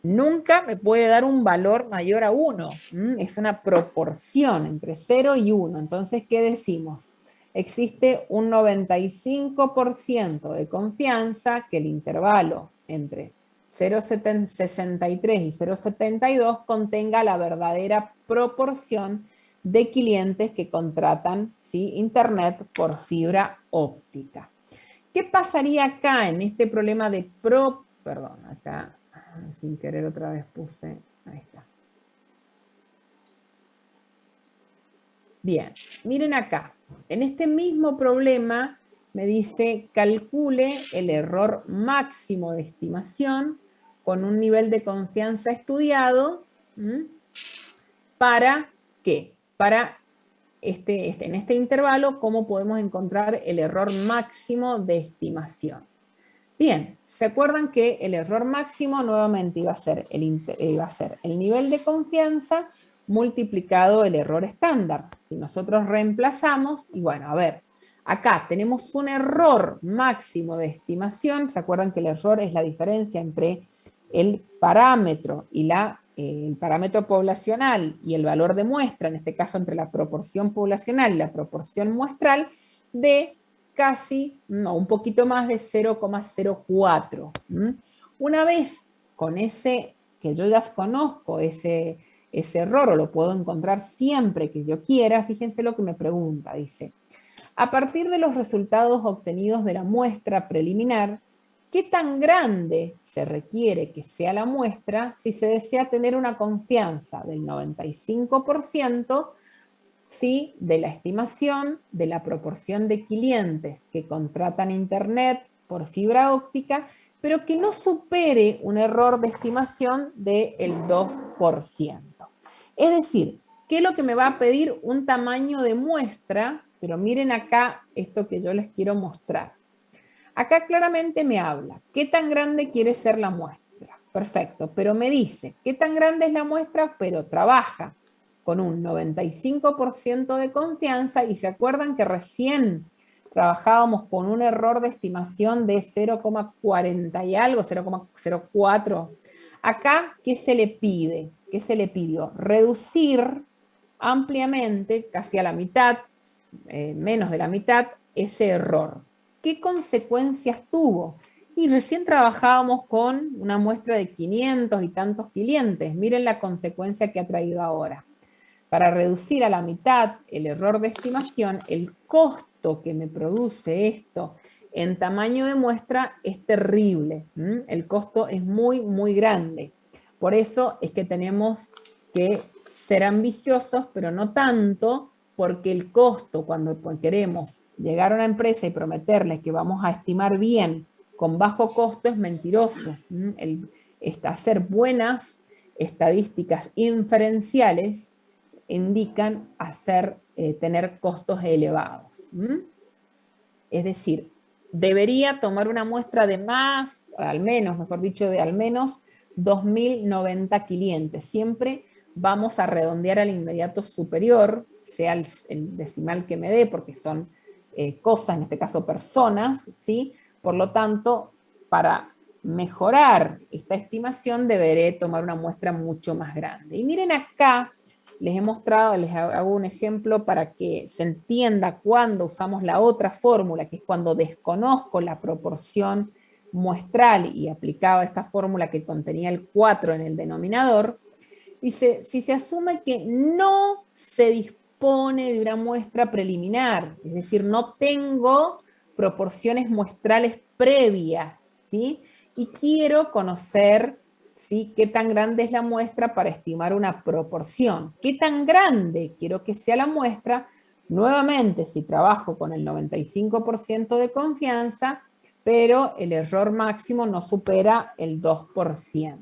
Speaker 1: nunca me puede dar un valor mayor a 1. Es una proporción entre 0 y 1. Entonces, ¿qué decimos? Existe un 95% de confianza que el intervalo entre 0,63 y 0,72 contenga la verdadera proporción de clientes que contratan, ¿sí?, internet por fibra óptica. ¿Qué pasaría acá en este problema de perdón, acá sin querer otra vez puse, ahí está. Bien, miren acá, en este mismo problema me dice calcule el error máximo de estimación con un nivel de confianza estudiado. ¿Para qué? Para en este intervalo, cómo podemos encontrar el error máximo de estimación. Bien, ¿se acuerdan que el error máximo nuevamente iba a ser el nivel de confianza multiplicado el error estándar? Si nosotros reemplazamos, y bueno, a ver, acá tenemos un error máximo de estimación. ¿Se acuerdan que el error es la diferencia entre el parámetro y el parámetro poblacional y el valor de muestra, en este caso entre la proporción poblacional y la proporción muestral, de casi, no, un poquito más de 0,04. Una vez con ese, que yo ya conozco ese error, o lo puedo encontrar siempre que yo quiera, fíjense lo que me pregunta, dice: a partir de los resultados obtenidos de la muestra preliminar, ¿qué tan grande se requiere que sea la muestra si se desea tener una confianza del 95%, ¿sí?, de la estimación de la proporción de clientes que contratan Internet por fibra óptica, pero que no supere un error de estimación del 2%? Es decir, ¿qué es lo que me va a pedir? Un tamaño de muestra, pero miren acá esto que yo les quiero mostrar. Acá claramente me habla, ¿qué tan grande quiere ser la muestra? Perfecto, pero me dice, ¿qué tan grande es la muestra? Pero trabaja con un 95% de confianza, y se acuerdan que recién trabajábamos con un error de estimación de 0,40 y algo, 0,04. Acá, ¿qué se le pide? ¿Qué se le pidió? Reducir ampliamente, casi a la mitad, menos de la mitad, ese error. ¿Qué consecuencias tuvo? Y recién trabajábamos con una muestra de 500 y tantos clientes. Miren la consecuencia que ha traído ahora. Para reducir a la mitad el error de estimación, el costo que me produce esto en tamaño de muestra es terrible. El costo es muy, muy grande. Por eso es que tenemos que ser ambiciosos, pero no tanto, porque el costo, cuando queremos llegar a una empresa y prometerles que vamos a estimar bien con bajo costo, es mentiroso. Hacer buenas estadísticas inferenciales indican tener costos elevados. Es decir, debería tomar una muestra de más, al menos, mejor dicho, de al menos 2090 clientes. Siempre vamos a redondear al inmediato superior, sea el decimal que me dé, porque son cosas, en este caso personas, ¿sí? Por lo tanto, para mejorar esta estimación deberé tomar una muestra mucho más grande. Y miren acá, les he mostrado, les hago un ejemplo para que se entienda cuando usamos la otra fórmula, que es cuando desconozco la proporción muestral y aplicaba esta fórmula que contenía el 4 en el denominador. Dice, si se asume que no se dispone de una muestra preliminar, es decir, no tengo proporciones muestrales previas, ¿sí? Y quiero conocer, ¿sí?, qué tan grande es la muestra para estimar una proporción. ¿Qué tan grande quiero que sea la muestra? Nuevamente, si trabajo con el 95% de confianza, pero el error máximo no supera el 2%.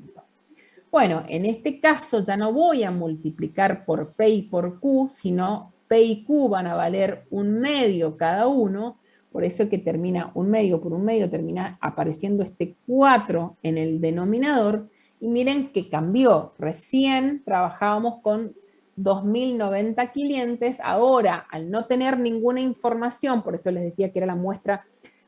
Speaker 1: Bueno, en este caso ya no voy a multiplicar por P y por Q, sino P y Q van a valer 1/2 cada uno, por eso que termina 1/2 por 1/2, termina apareciendo este 4 en el denominador, y miren que cambió. Recién trabajábamos con 2090 clientes, ahora al no tener ninguna información, por eso les decía que era la muestra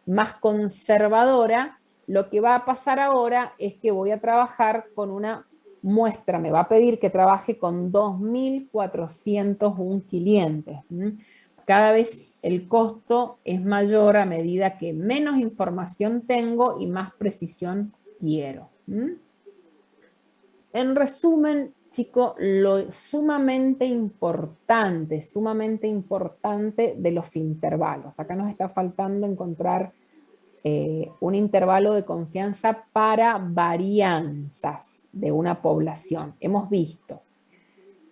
Speaker 1: más conservadora, lo que va a pasar ahora es que voy a trabajar con una muestra, me va a pedir que trabaje con 2.401 clientes. Cada vez el costo es mayor a medida que menos información tengo y más precisión quiero. En resumen, chicos, lo sumamente importante de los intervalos. Acá nos está faltando encontrar un intervalo de confianza para varianzas de una población. Hemos visto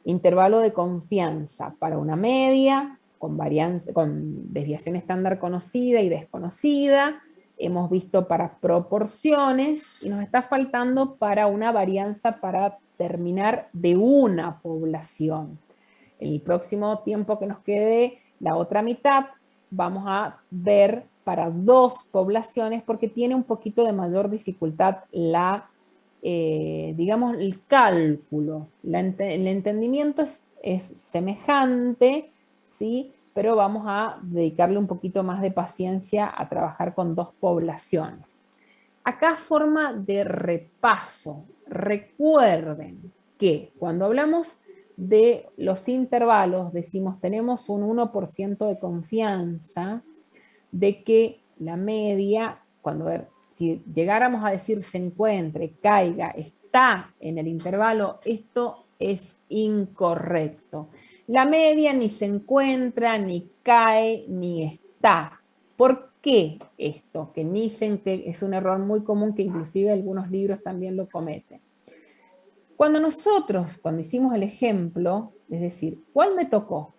Speaker 1: intervalo de confianza para una media, con desviación estándar conocida y desconocida. Hemos visto para proporciones, y nos está faltando para una varianza para terminar de una población. el próximo tiempo que nos quede, la otra mitad, vamos a ver para 2 poblaciones porque tiene un poquito de mayor dificultad digamos, el cálculo. El entendimiento es semejante, ¿sí? Pero vamos a dedicarle un poquito más de paciencia a trabajar con 2 poblaciones. Acá forma de repaso. Recuerden que cuando hablamos de los intervalos, decimos tenemos un 1% de confianza de que la media, si llegáramos a decir se encuentre, caiga, está en el intervalo, esto es incorrecto. La media ni se encuentra, ni cae, ni está. ¿Por qué esto? Que dicen que es un error muy común que inclusive algunos libros también lo cometen. Cuando hicimos el ejemplo, es decir, ¿cuál me tocó?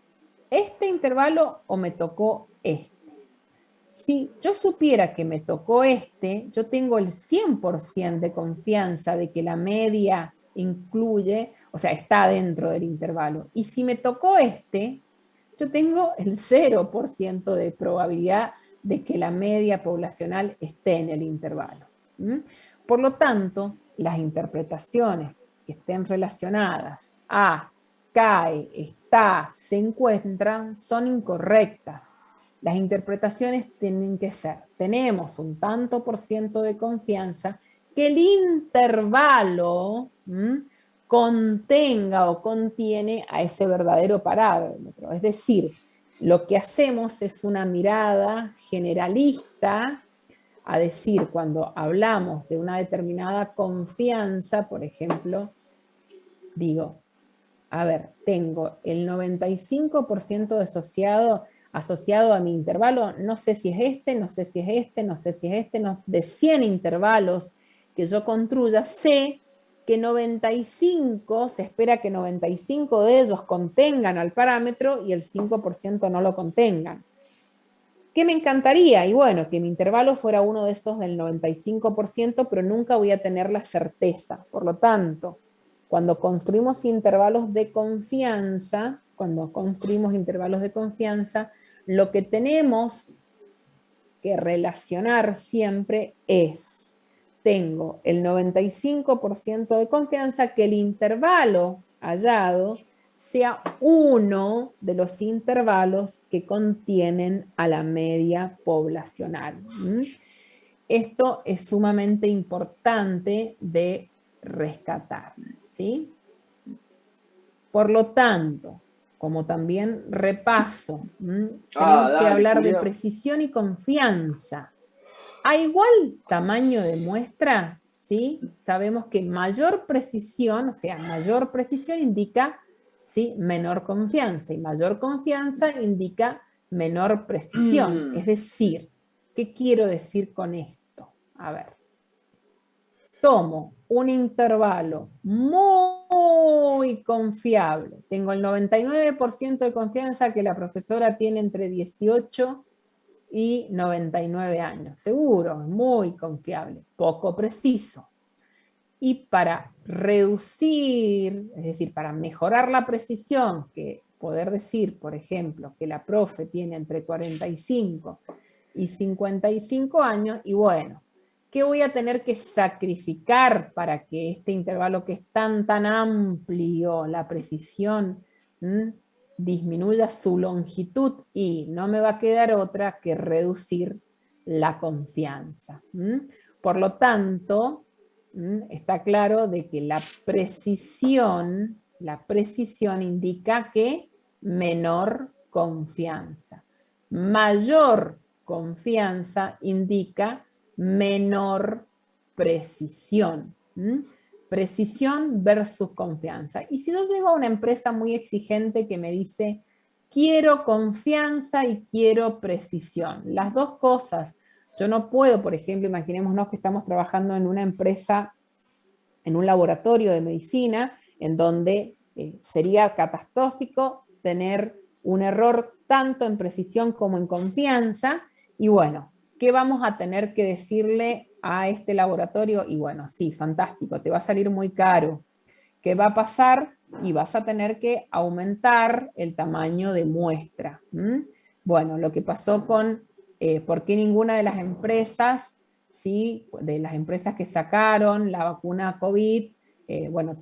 Speaker 1: ¿Este intervalo o me tocó este? Si yo supiera que me tocó yo tengo el 100% de confianza de que la media incluye, o sea, está dentro del intervalo. Y si me tocó yo tengo el 0% de probabilidad de que la media poblacional esté en el intervalo. Por lo tanto, las interpretaciones que estén relacionadas a cae, está, se encuentran, son incorrectas. Las interpretaciones tienen que ser, tenemos un tanto por ciento de confianza que el intervalo contenga o contiene a ese verdadero parámetro. Es decir, lo que hacemos es una mirada generalista a decir, cuando hablamos de una determinada confianza, por ejemplo, digo, a ver, tengo el 95% asociado a mi intervalo, no sé si es este, no sé si es este, no sé si es este, de 100 intervalos que yo construya, sé que 95, se espera que 95 de ellos contengan al parámetro y el 5% no lo contengan. ¿Qué me encantaría? Y bueno, que mi intervalo fuera uno de esos del 95%, pero nunca voy a tener la certeza. Por lo tanto, cuando construimos intervalos de confianza, lo que tenemos que relacionar siempre es, tengo el 95% de confianza que el intervalo hallado sea uno de los intervalos que contienen a la media poblacional. Esto es sumamente importante de rescatar, ¿sí? Por lo tanto, como también repaso, tenemos que hablar de precisión y confianza. A igual tamaño de muestra, ¿sí? Sabemos que mayor precisión indica, ¿sí?, menor confianza, y mayor confianza indica menor precisión. Es decir, ¿qué quiero decir con esto? A ver, tomo un intervalo muy confiable, tengo el 99% de confianza que la profesora tiene entre 18 y 99 años, seguro, muy confiable, poco preciso. Y para reducir, es decir, para mejorar la precisión, que poder decir, por ejemplo, que la profe tiene entre 45 y 55 años, y bueno, ¿qué voy a tener que sacrificar para que este intervalo que es tan amplio, la precisión, disminuya su longitud? Y no me va a quedar otra que reducir la confianza. Por lo tanto, está claro de que la precisión indica que menor confianza. Mayor confianza indica menor precisión. Precisión versus confianza. Y si yo llego a una empresa muy exigente que me dice, quiero confianza y quiero precisión, las dos cosas, yo no puedo, por ejemplo, imaginémonos que estamos trabajando en una empresa, en un laboratorio de medicina, en donde sería catastrófico tener un error tanto en precisión como en confianza, y bueno, ¿qué vamos a tener que decirle a este laboratorio? Y bueno, sí, fantástico, te va a salir muy caro. ¿Qué va a pasar? y vas a tener que aumentar el tamaño de muestra. Bueno, lo que pasó con, ¿por qué ninguna de las empresas, ¿sí? De las empresas que sacaron la vacuna COVID, bueno,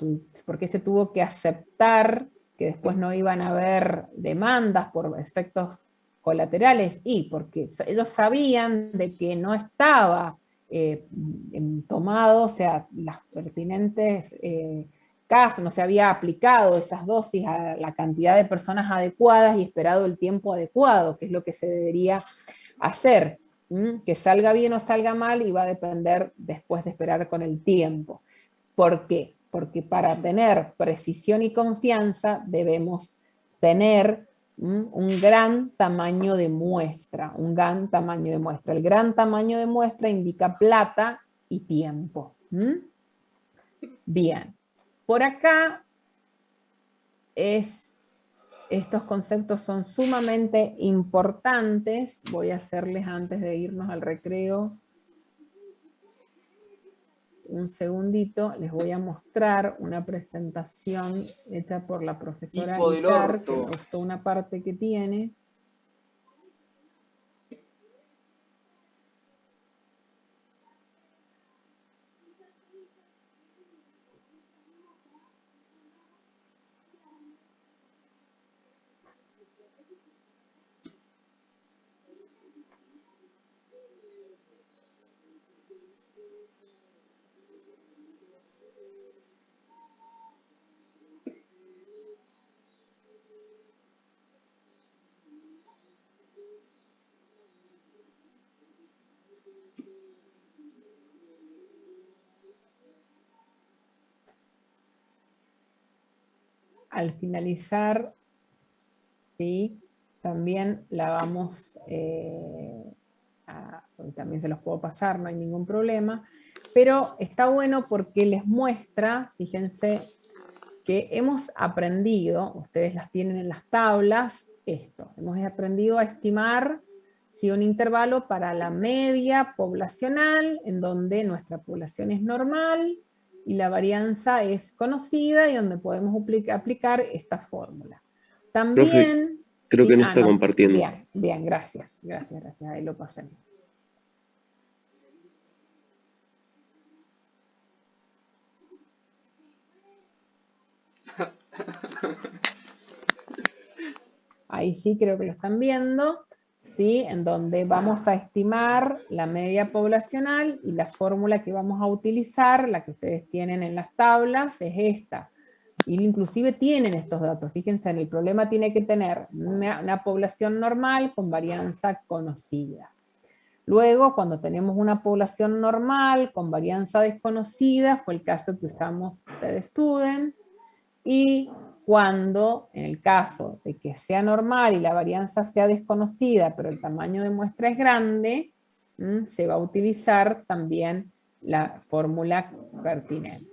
Speaker 1: ¿por qué se tuvo que aceptar que después no iban a haber demandas por efectos colaterales? Y porque ellos sabían de que no estaba tomado, o sea, las pertinentes casos, no se había aplicado esas dosis a la cantidad de personas adecuadas y esperado el tiempo adecuado, que es lo que se debería hacer. Que salga bien o salga mal y va a depender después de esperar con el tiempo. ¿Por qué? Porque para tener precisión y confianza debemos tener un gran tamaño de muestra, un gran tamaño de muestra. El gran tamaño de muestra indica plata y tiempo. Bien, por acá estos conceptos son sumamente importantes. Voy a hacerles antes de irnos al recreo un segundito, les voy a mostrar una presentación hecha por la profesora
Speaker 3: Hijo del
Speaker 1: Itar, que me
Speaker 3: orto.
Speaker 1: gustó una parte que tiene. Al finalizar, ¿sí? También la vamos también se los puedo pasar, no hay ningún problema, pero está bueno porque les muestra, fíjense, que hemos aprendido, ustedes las tienen en las tablas, esto, hemos aprendido a estimar si un intervalo para la media poblacional, en donde nuestra población es normal, y la varianza es conocida, y donde podemos aplicar esta fórmula. También...
Speaker 6: Creo
Speaker 1: sí,
Speaker 6: que no está
Speaker 1: no,
Speaker 6: compartiendo.
Speaker 1: bien, bien, gracias, ahí lo pasé. Ahí sí creo que lo están viendo, ¿sí? En donde vamos a estimar la media poblacional y la fórmula que vamos a utilizar, la que ustedes tienen en las tablas, es esta. Y inclusive tienen estos datos, fíjense, en el problema tiene que tener una población normal con varianza conocida. Luego, cuando tenemos una población normal con varianza desconocida, fue el caso que usamos TED-Student, y cuando, en el caso de que sea normal y la varianza sea desconocida, pero el tamaño de muestra es grande, se va a utilizar también la fórmula pertinente.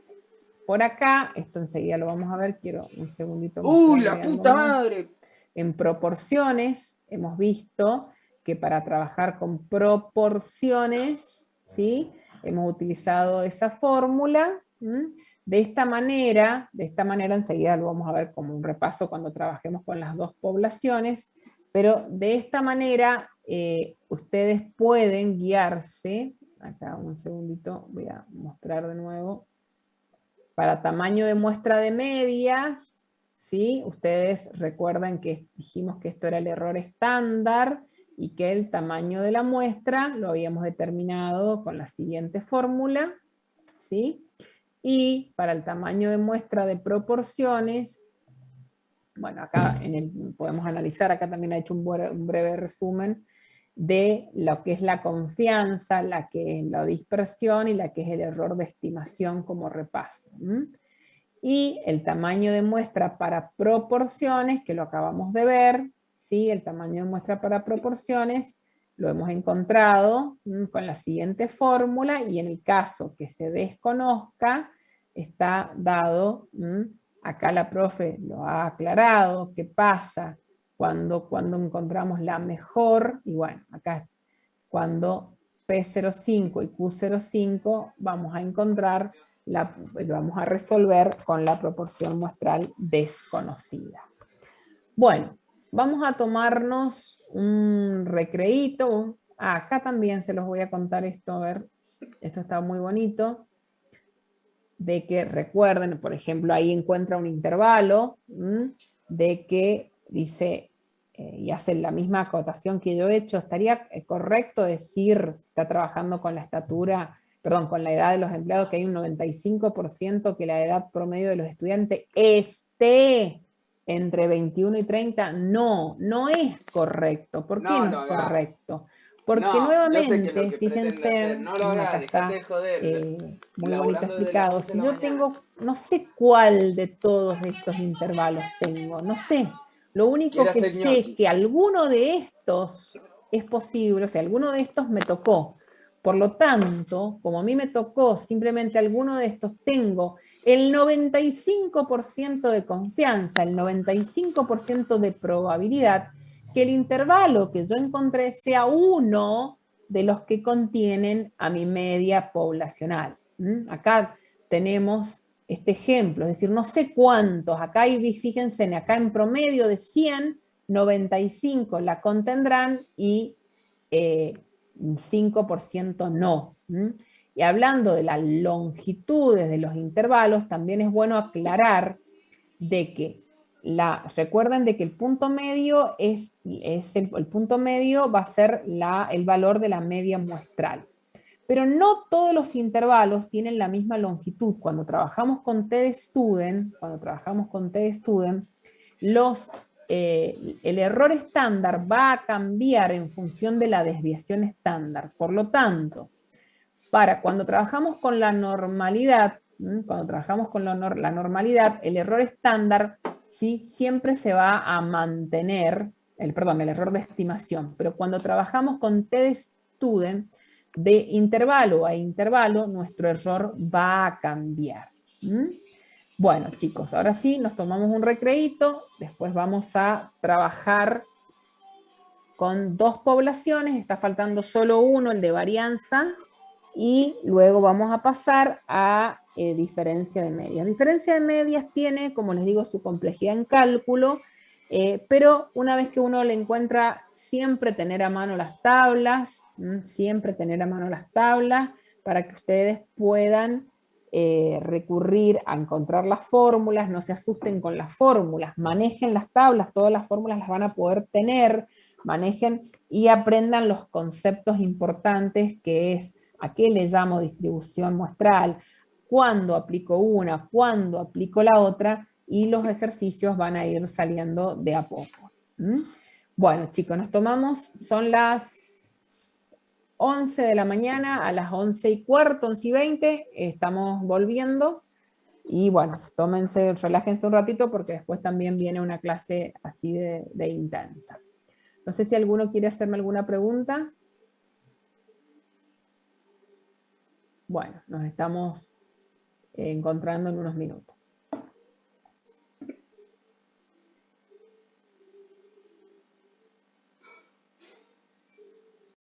Speaker 1: Por acá, esto enseguida lo vamos a ver, quiero un segundito
Speaker 3: ¡Uy,
Speaker 1: mostrarle
Speaker 3: la
Speaker 1: algo
Speaker 3: puta
Speaker 1: más.
Speaker 3: madre!
Speaker 1: En proporciones, hemos visto que para trabajar con proporciones, ¿sí? Hemos utilizado esa fórmula. De esta manera enseguida lo vamos a ver como un repaso cuando trabajemos con las dos poblaciones, pero de esta manera ustedes pueden guiarse, acá un segundito, voy a mostrar de nuevo, para tamaño de muestra de medias, ¿sí? Ustedes recuerdan que dijimos que esto era el error estándar y que el tamaño de la muestra lo habíamos determinado con la siguiente fórmula, ¿sí? Y para el tamaño de muestra de proporciones, bueno, acá podemos analizar, acá también ha hecho un breve resumen de lo que es la confianza, la que es la dispersión y la que es el error de estimación como repaso. Y el tamaño de muestra para proporciones, que lo acabamos de ver, ¿sí? El tamaño de muestra para proporciones lo hemos encontrado con la siguiente fórmula, y en el caso que se desconozca, está dado, acá la profe lo ha aclarado, qué pasa cuando encontramos la mejor, y bueno, acá cuando P05 y Q05 vamos a encontrar vamos a resolver con la proporción muestral desconocida. Bueno, vamos a tomarnos un recreíto. Acá también se los voy a contar esto, a ver, esto está muy bonito, de que recuerden, por ejemplo, ahí encuentra un intervalo, de que dice, y hace la misma acotación que yo he hecho, estaría correcto decir, está trabajando con la estatura, perdón, con la edad de los empleados, que hay un 95% que la edad promedio de los estudiantes esté entre 21 y 30, no es correcto. ¿Por qué
Speaker 3: No
Speaker 1: no
Speaker 3: lo
Speaker 1: es
Speaker 3: hagas.
Speaker 1: correcto? Porque
Speaker 3: No, yo sé que es lo
Speaker 1: nuevamente,
Speaker 3: que pretende
Speaker 1: fíjense,
Speaker 3: hacer. No lo
Speaker 1: acá
Speaker 3: hagas,
Speaker 1: está
Speaker 3: dejate de joder.
Speaker 1: muy bonito
Speaker 3: Laburando desde las
Speaker 1: explicado.
Speaker 3: 11 de
Speaker 1: Si
Speaker 3: la
Speaker 1: yo
Speaker 3: mañana.
Speaker 1: tengo, no sé cuál de todos estos intervalos tengo, no sé. Lo único
Speaker 3: Quiere
Speaker 1: que
Speaker 3: hacer
Speaker 1: sé es
Speaker 3: ñoqui.
Speaker 1: que alguno de estos es posible, o sea, alguno de estos me tocó. Por lo tanto, como a mí me tocó simplemente alguno de estos, tengo el 95% de confianza, el 95% de probabilidad que el intervalo que yo encontré sea uno de los que contienen a mi media poblacional. Acá tenemos este ejemplo, es decir, no sé cuántos, acá hay, fíjense, acá en promedio de 100, 95 la contendrán y 5% no. Y hablando de las longitudes de los intervalos, también es bueno aclarar de que recuerden de que el punto medio el punto medio va a ser el valor de la media muestral. Pero no todos los intervalos tienen la misma longitud. Cuando trabajamos con TDStudent, el error estándar va a cambiar en función de la desviación estándar. Por lo tanto, cuando trabajamos con la normalidad, la normalidad, el error estándar ¿sí? Siempre se va a mantener, el error de estimación, pero cuando trabajamos con TDStudent, de intervalo a intervalo, nuestro error va a cambiar. Bueno, chicos, ahora sí, nos tomamos un recreíto, después vamos a trabajar con dos poblaciones, está faltando solo uno, el de varianza, y luego vamos a pasar a diferencia de medias. Diferencia de medias tiene, como les digo, su complejidad en cálculo, pero una vez que uno le encuentra, siempre tener a mano las tablas, para que ustedes puedan recurrir a encontrar las fórmulas, no se asusten con las fórmulas, manejen las tablas, todas las fórmulas las van a poder tener, manejen y aprendan los conceptos importantes que es a qué le llamo distribución muestral, cuándo aplico una, cuándo aplico la otra, y los ejercicios van a ir saliendo de a poco. Bueno, chicos, nos tomamos, son las 11 de la mañana, a las 11:15, 11:20, estamos volviendo, y bueno, relájense un ratito porque después también viene una clase así de intensa. No sé si alguno quiere hacerme alguna pregunta. Bueno, nos estamos encontrando en unos minutos.